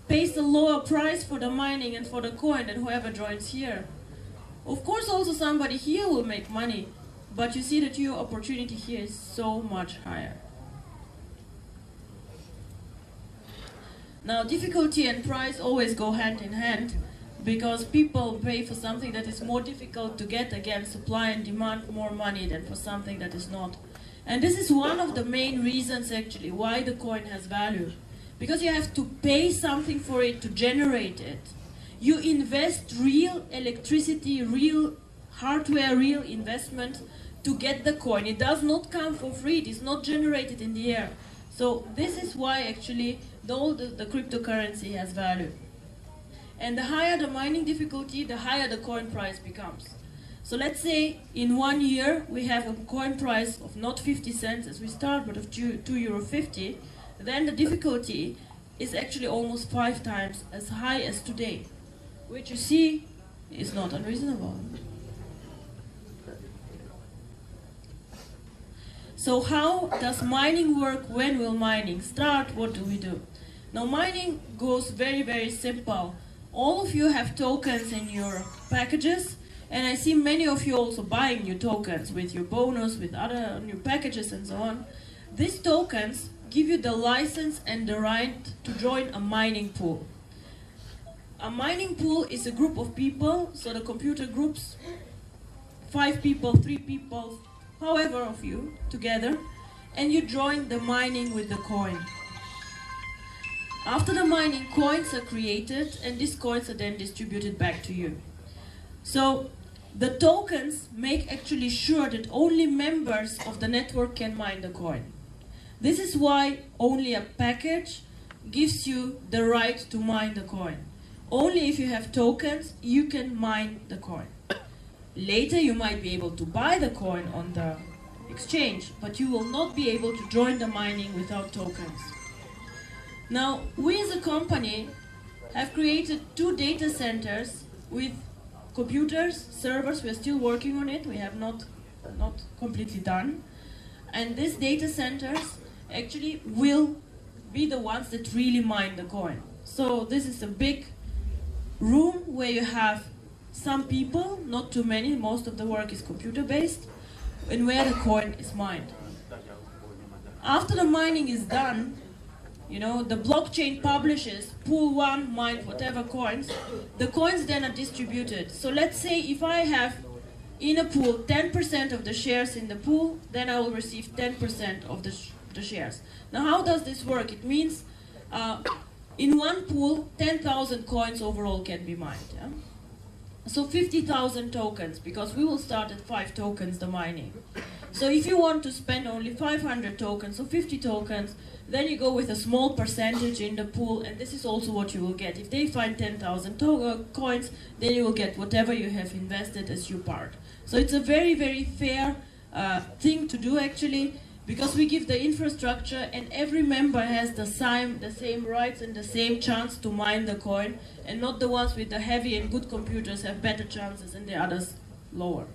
pays a lower price for the mining and for the coin than whoever joins here. Of course, also somebody here will make money, but you see that your opportunity here is so much higher. Now, difficulty and price always go hand in hand, because people pay for something that is more difficult to get, again, supply and demand more money than for something that is not. And this is one of the main reasons, actually, why the coin has value. Because you have to pay something for it to generate it. You invest real electricity, real hardware, real investment to get the coin. It does not come for free, it is not generated in the air. So this is why, actually, the cryptocurrency has value. And the higher the mining difficulty, the higher the coin price becomes. So let's say in 1 year we have a coin price of not 50 cents as we start, but of €2.50, then the difficulty is actually almost 5 times as high as today, which you see is not unreasonable. So how does mining work? When will mining start? What do we do? Now mining goes very, very simple. All of you have tokens in your packages, and I see many of you also buying new tokens with your bonus, with other new packages and so on. These tokens give you the license and the right to join a mining pool. A mining pool is a group of people, so the computer groups 5 people, 3 people, however of you, together, and you join the mining with the coin. After the mining, coins are created, and these coins are then distributed back to you. So the tokens make actually sure that only members of the network can mine the coin. This is why only a package gives you the right to mine the coin. Only if you have tokens, you can mine the coin. Later you might be able to buy the coin on the exchange, but you will not be able to join the mining without tokens. Now, we as a company have created 2 data centers with computers, servers. We are still working on it. We have not completely done. And these data centers actually will be the ones that really mine the coin. So this is a big room where you have some people, not too many, most of the work is computer-based, and where the coin is mined. After the mining is done, you know, the blockchain publishes pool 1, mine whatever coins. The coins then are distributed. So let's say if I have in a pool 10% of the shares in the pool, then I will receive 10% of the shares. Now how does this work? It means in one pool 10,000 coins overall can be mined. Yeah? So 50,000 tokens, because we will start at 5 tokens the mining. So if you want to spend only 500 tokens, so 50 tokens, then you go with a small percentage in the pool, and this is also what you will get. If they find 10,000 coins, then you will get whatever you have invested as your part. So it's a very, very fair thing to do, actually, because we give the infrastructure, and every member has the same rights and the same chance to mine the coin, and not the ones with the heavy and good computers have better chances and the others lower.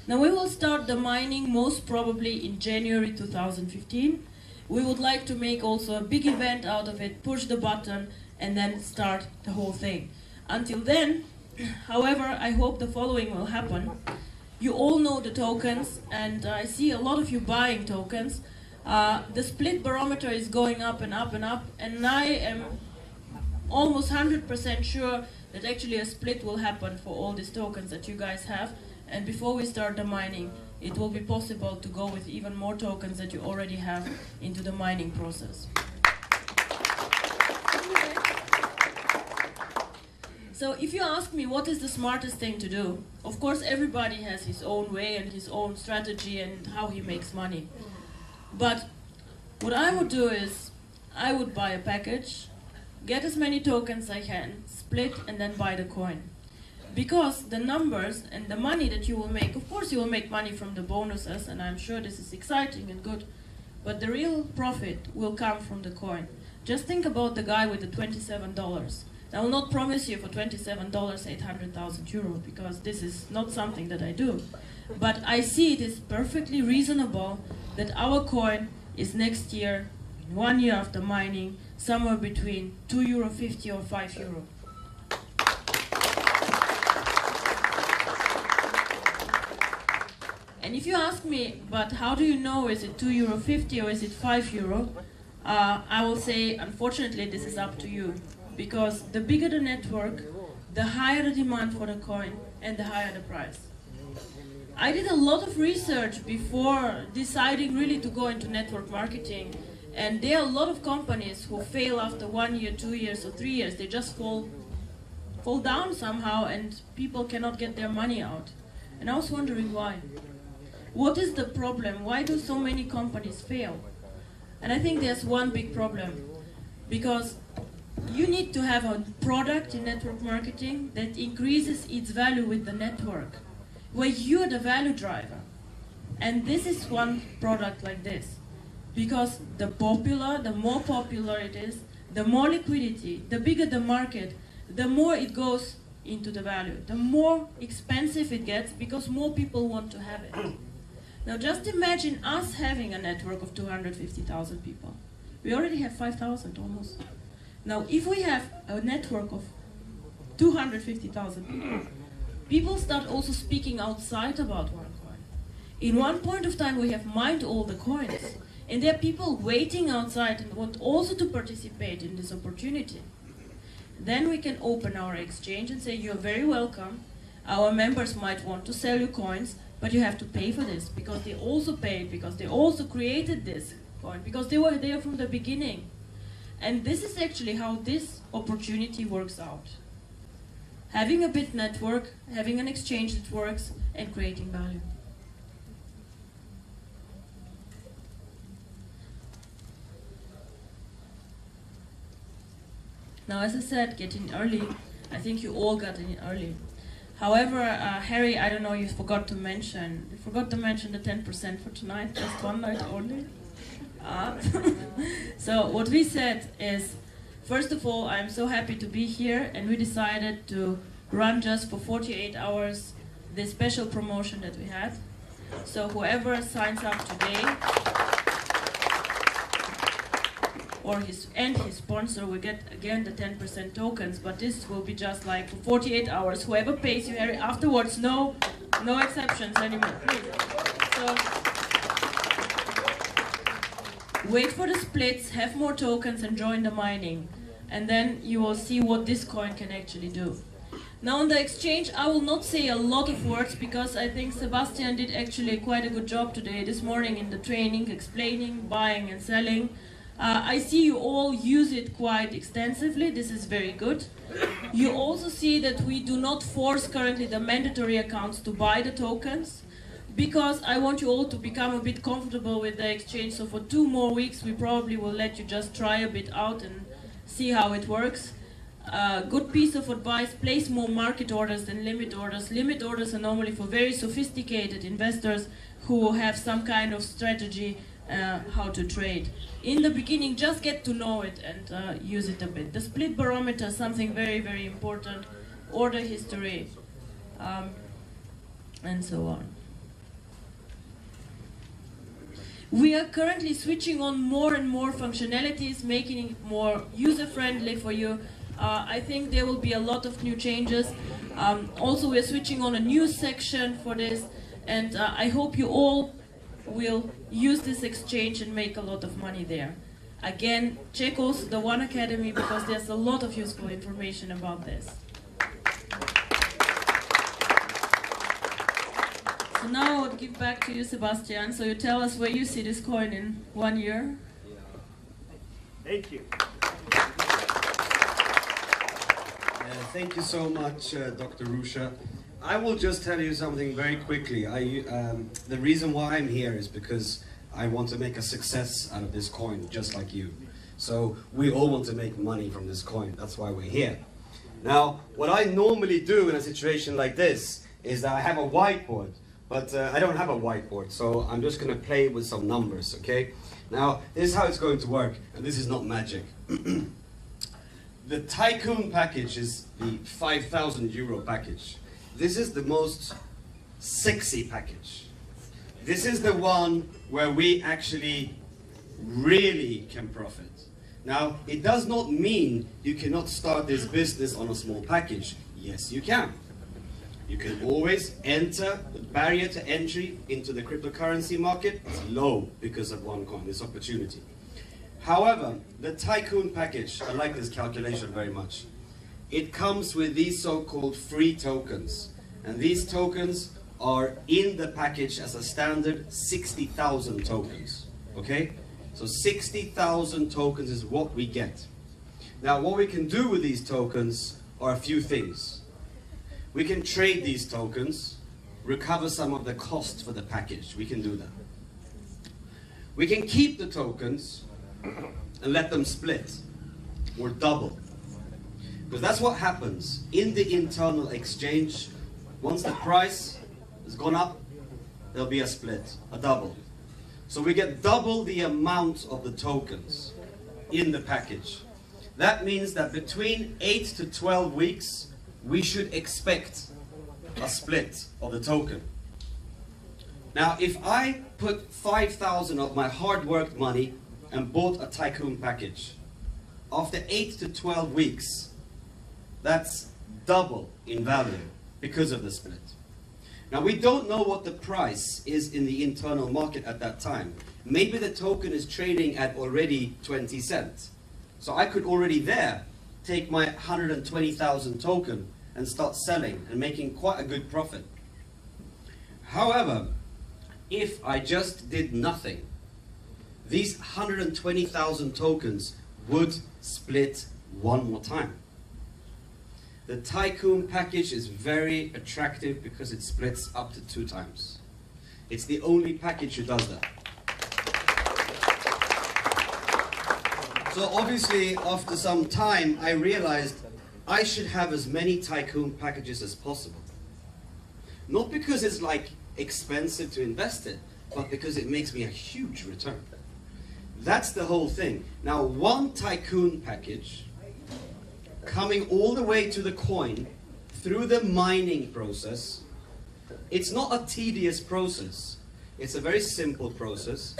Now we will start the mining most probably in January 2015. We would like to make also a big event out of it, push the button, and then start the whole thing. Until then, however, I hope the following will happen. You all know the tokens, and I see a lot of you buying tokens. The split barometer is going up and up and up, and I am almost 100% sure that actually a split will happen for all these tokens that you guys have. And before we start the mining, it will be possible to go with even more tokens that you already have into the mining process. So if you ask me what is the smartest thing to do, of course everybody has his own way and his own strategy and how he makes money. But what I would do is, I would buy a package, get as many tokens I can, split, and then buy the coin. Because the numbers and the money that you will make, of course you will make money from the bonuses, and I'm sure this is exciting and good, but the real profit will come from the coin. Just think about the guy with the $27. I will not promise you for $27 800,000 euro, because this is not something that I do. But I see it is perfectly reasonable that our coin is next year, in 1 year after mining, somewhere between €2.50 or €5. And if you ask me, but how do you know, is it €2.50 or is it €5? I will say, unfortunately, this is up to you. Because the bigger the network, the higher the demand for the coin and the higher the price. I did a lot of research before deciding really to go into network marketing, and there are a lot of companies who fail after 1 year, 2 years or 3 years. They just fall down somehow and people cannot get their money out. And I was wondering why. What is the problem? Why do so many companies fail? And I think there's one big problem. Because you need to have a product in network marketing that increases its value with the network, where you're the value driver. And this is one product like this. Because the more popular it is, the more liquidity, the bigger the market, the more it goes into the value. The more expensive it gets because more people want to have it. Now just imagine us having a network of 250,000 people. We already have 5,000 almost. Now, if we have a network of 250,000 people, people start also speaking outside about OneCoin. In one point of time, we have mined all the coins, and there are people waiting outside and want also to participate in this opportunity. Then we can open our exchange and say, you're very welcome. Our members might want to sell you coins, but you have to pay for this, because they also paid, because they also created this coin, because they were there from the beginning. And this is actually how this opportunity works out. Having a bit network, having an exchange that works, and creating value. Now, as I said, get in early. I think you all got in early. However, Harry, I don't know, you forgot to mention the 10% for tonight, just one night only. So what we said is, first of all, I'm so happy to be here, and we decided to run just for 48 hours this special promotion that we had. So whoever signs up today, or his sponsor will get again the 10% tokens, but this will be just like for 48 hours. Whoever pays you, Harry, afterwards, no exceptions anymore, please. So, wait for the splits, have more tokens, and join the mining. And then you will see what this coin can actually do. Now on the exchange, I will not say a lot of words, because I think Sebastian did actually quite a good job today, this morning in the training, explaining, buying and selling. I see you all use it quite extensively. This is very good. You also see that we do not force currently the mandatory accounts to buy the tokens, because I want you all to become a bit comfortable with the exchange. So for 2 more weeks, we probably will let you just try a bit out and see how it works. Good piece of advice, place more market orders than limit orders. Limit orders are normally for very sophisticated investors who have some kind of strategy how to trade. In the beginning, just get to know it and use it a bit. The split barometer is something very, very important. Order history, and so on. We are currently switching on more and more functionalities, making it more user-friendly for you. I think there will be a lot of new changes. Also, we're switching on a news section for this, and I hope you all will use this exchange and make a lot of money there. Again, check also the One Academy, because there's a lot of useful information about this. So now I would give back to you, Sebastian. So you tell us where you see this coin in 1 year. Thank you. Thank you so much, Dr. Rusha. I will just tell you something very quickly. The reason why I'm here is because I want to make a success out of this coin, just like you. So we all want to make money from this coin. That's why we're here. Now, what I normally do in a situation like this is that I have a whiteboard, but I don't have a whiteboard, so I'm just going to play with some numbers, okay? Now, this is how it's going to work, and this is not magic. The Tycoon package is the 5,000 euro package. This is the most sexy package. This is the one where we actually really can profit. Now, it does not mean you cannot start this business on a small package. Yes, you can. You can always enter. The barrier to entry into the cryptocurrency market is low because of OneCoin, this opportunity. However, the Tycoon package, I like this calculation very much. It comes with these so-called free tokens. And these tokens are in the package as a standard 60,000 tokens. Okay? So 60,000 tokens is what we get. Now, what we can do with these tokens are a few things. We can trade these tokens, recover some of the cost for the package. We can do that. We can keep the tokens and let them split or double. Because that's what happens in the internal exchange. Once the price has gone up, there'll be a split, a double. So we get double the amount of the tokens in the package. That means that between 8 to 12 weeks, we should expect a split of the token. Now, if I put 5,000 of my hard-worked money and bought a Tycoon package, after 8 to 12 weeks, that's double in value because of the split. Now, we don't know what the price is in the internal market at that time. Maybe the token is trading at already 20 cents. So I could already there take my 120,000 token and start selling and making quite a good profit. However, if I just did nothing, these 120,000 tokens would split one more time. The Tycoon package is very attractive because it splits up to 2 times. It's the only package that does that. So obviously, after some time, I realized I should have as many Tycoon packages as possible. Not because it's like expensive to invest in, but because it makes me a huge return. That's the whole thing. Now, one Tycoon package coming all the way to the coin through the mining process, it's not a tedious process. It's a very simple process.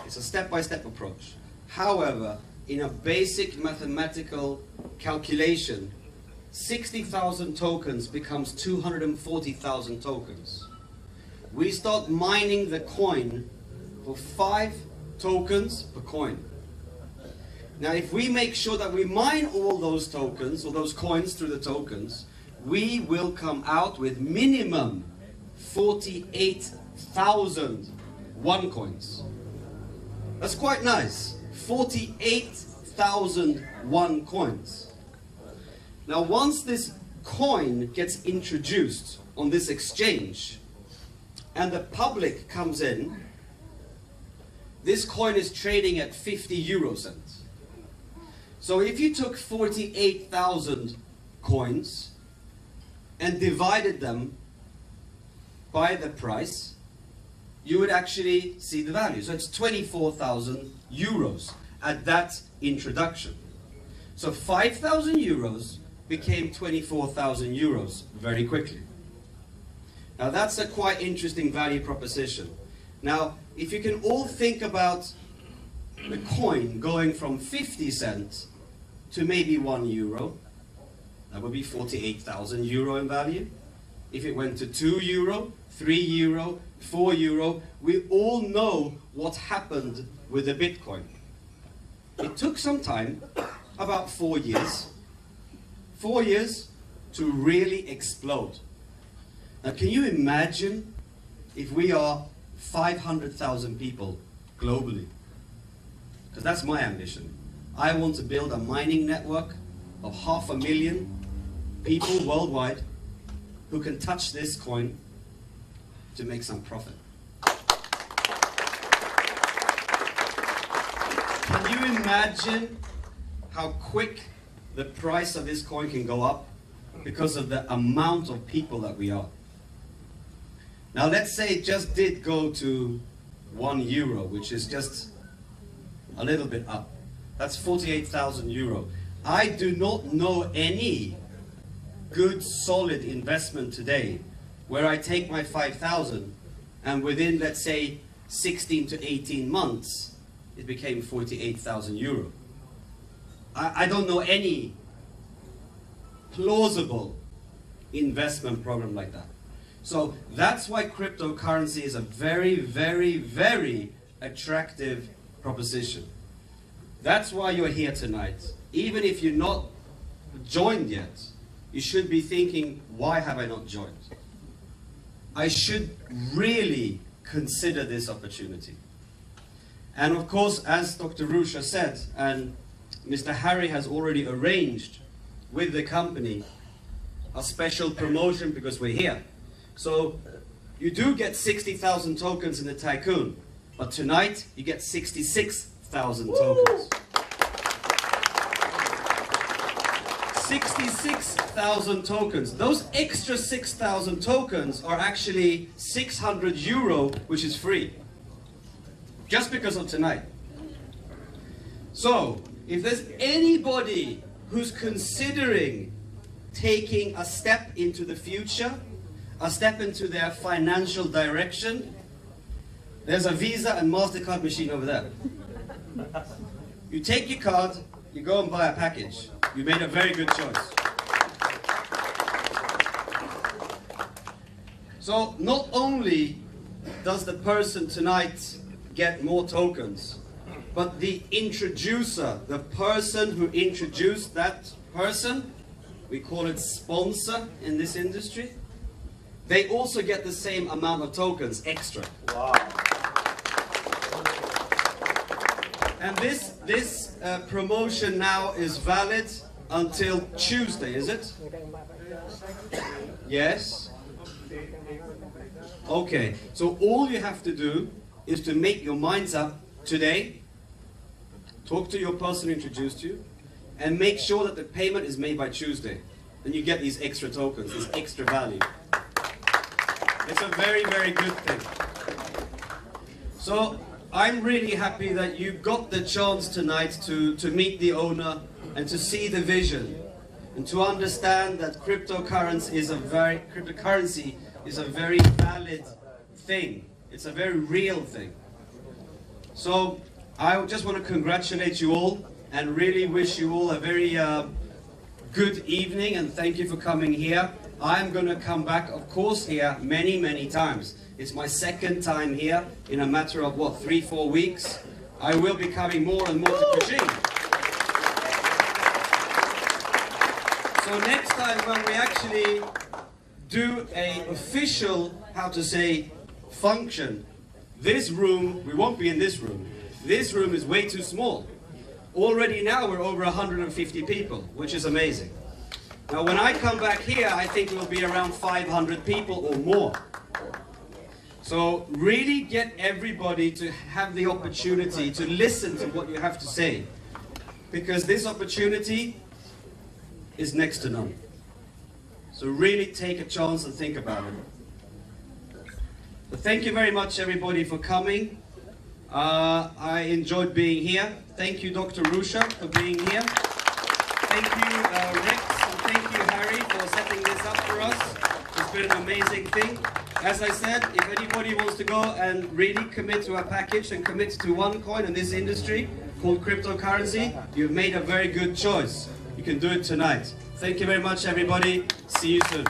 It's a step-by-step approach. However, in a basic mathematical calculation, 60,000 tokens becomes 240,000 tokens. We start mining the coin for 5 tokens per coin. Now, if we make sure that we mine all those tokens, or those coins through the tokens, we will come out with minimum 48,000 OneCoins. That's quite nice. 48,000 OneCoins. Now, once this coin gets introduced on this exchange, and the public comes in, this coin is trading at 50 euro cents. So if you took 48,000 coins and divided them by the price, you would actually see the value. So it's 24,000 euros at that introduction. So 5,000 euros became 24,000 euros very quickly. Now that's a quite interesting value proposition. Now, if you can all think about the coin going from 50 cents to maybe 1 euro, that would be 48,000 euro in value. If it went to 2 euro, 3 euro, 4 euro, we all know what happened with the Bitcoin. It took some time, about 4 years. 4 years to really explode. Now, can you imagine if we are 500,000 people globally? Because that's my ambition. I want to build a mining network of 500,000 people worldwide who can touch this coin to make some profit. Can you imagine how quick the price of this coin can go up because of the amount of people that we are? Now let's say it just did go to €1, which is just a little bit up. That's 48,000 euro. I do not know any good solid investment today where I take my 5,000 and within, let's say, 16 to 18 months it became 48,000 euro. I don't know any plausible investment program like that. So that's why cryptocurrency is a very, very, very attractive proposition. That's why you're here tonight. Even if you're not joined yet, you should be thinking, why have I not joined? I should really consider this opportunity. And of course, as Dr. Rusha said, and Mr. Harry has already arranged with the company a special promotion because we're here. So you do get 60,000 tokens in the Tycoon, but tonight you get 66,000 tokens. 66,000 tokens. Those extra 6,000 tokens are actually 600 euro, which is free. Just because of tonight. So, if there's anybody who's considering taking a step into the future, a step into their financial direction, there's a Visa and MasterCard machine over there. You take your card, you go and buy a package. You made a very good choice. So not only does the person tonight get more tokens, but the introducer, the person who introduced that person, we call it sponsor in this industry, they also get the same amount of tokens extra. Wow. And this promotion now is valid until Tuesday, is it? Yes? Okay, so all you have to do is to make your minds up today, talk to your person who introduced you, and make sure that the payment is made by Tuesday. Then you get these extra tokens, this extra value. It's a very, very good thing. So I'm really happy that you got the chance tonight to meet the owner and to see the vision and to understand that cryptocurrency is a very valid thing. It's a very real thing. So I just want to congratulate you all and really wish you all a very good evening, and thank you for coming here. I'm going to come back, of course, here many, many times. It's my second time here in a matter of, what, 3-4 weeks. I will be coming more and more to Beijing. So next time when we actually do an official, how to say, function, this room, we won't be in this room. This room is way too small. Already now we're over 150 people, which is amazing. Now when I come back here, I think it will be around 500 people or more. So really get everybody to have the opportunity to listen to what you have to say. Because this opportunity is next to none. So really take a chance and think about it. But thank you very much everybody for coming. I enjoyed being here. Thank you Dr. Rusha for being here. Thank you Rex and thank you Harry for setting this up for us. It's been an amazing thing. As I said, if anybody wants to go and really commit to a package and commit to OneCoin in this industry called cryptocurrency, you've made a very good choice. You can do it tonight. Thank you very much everybody. See you soon.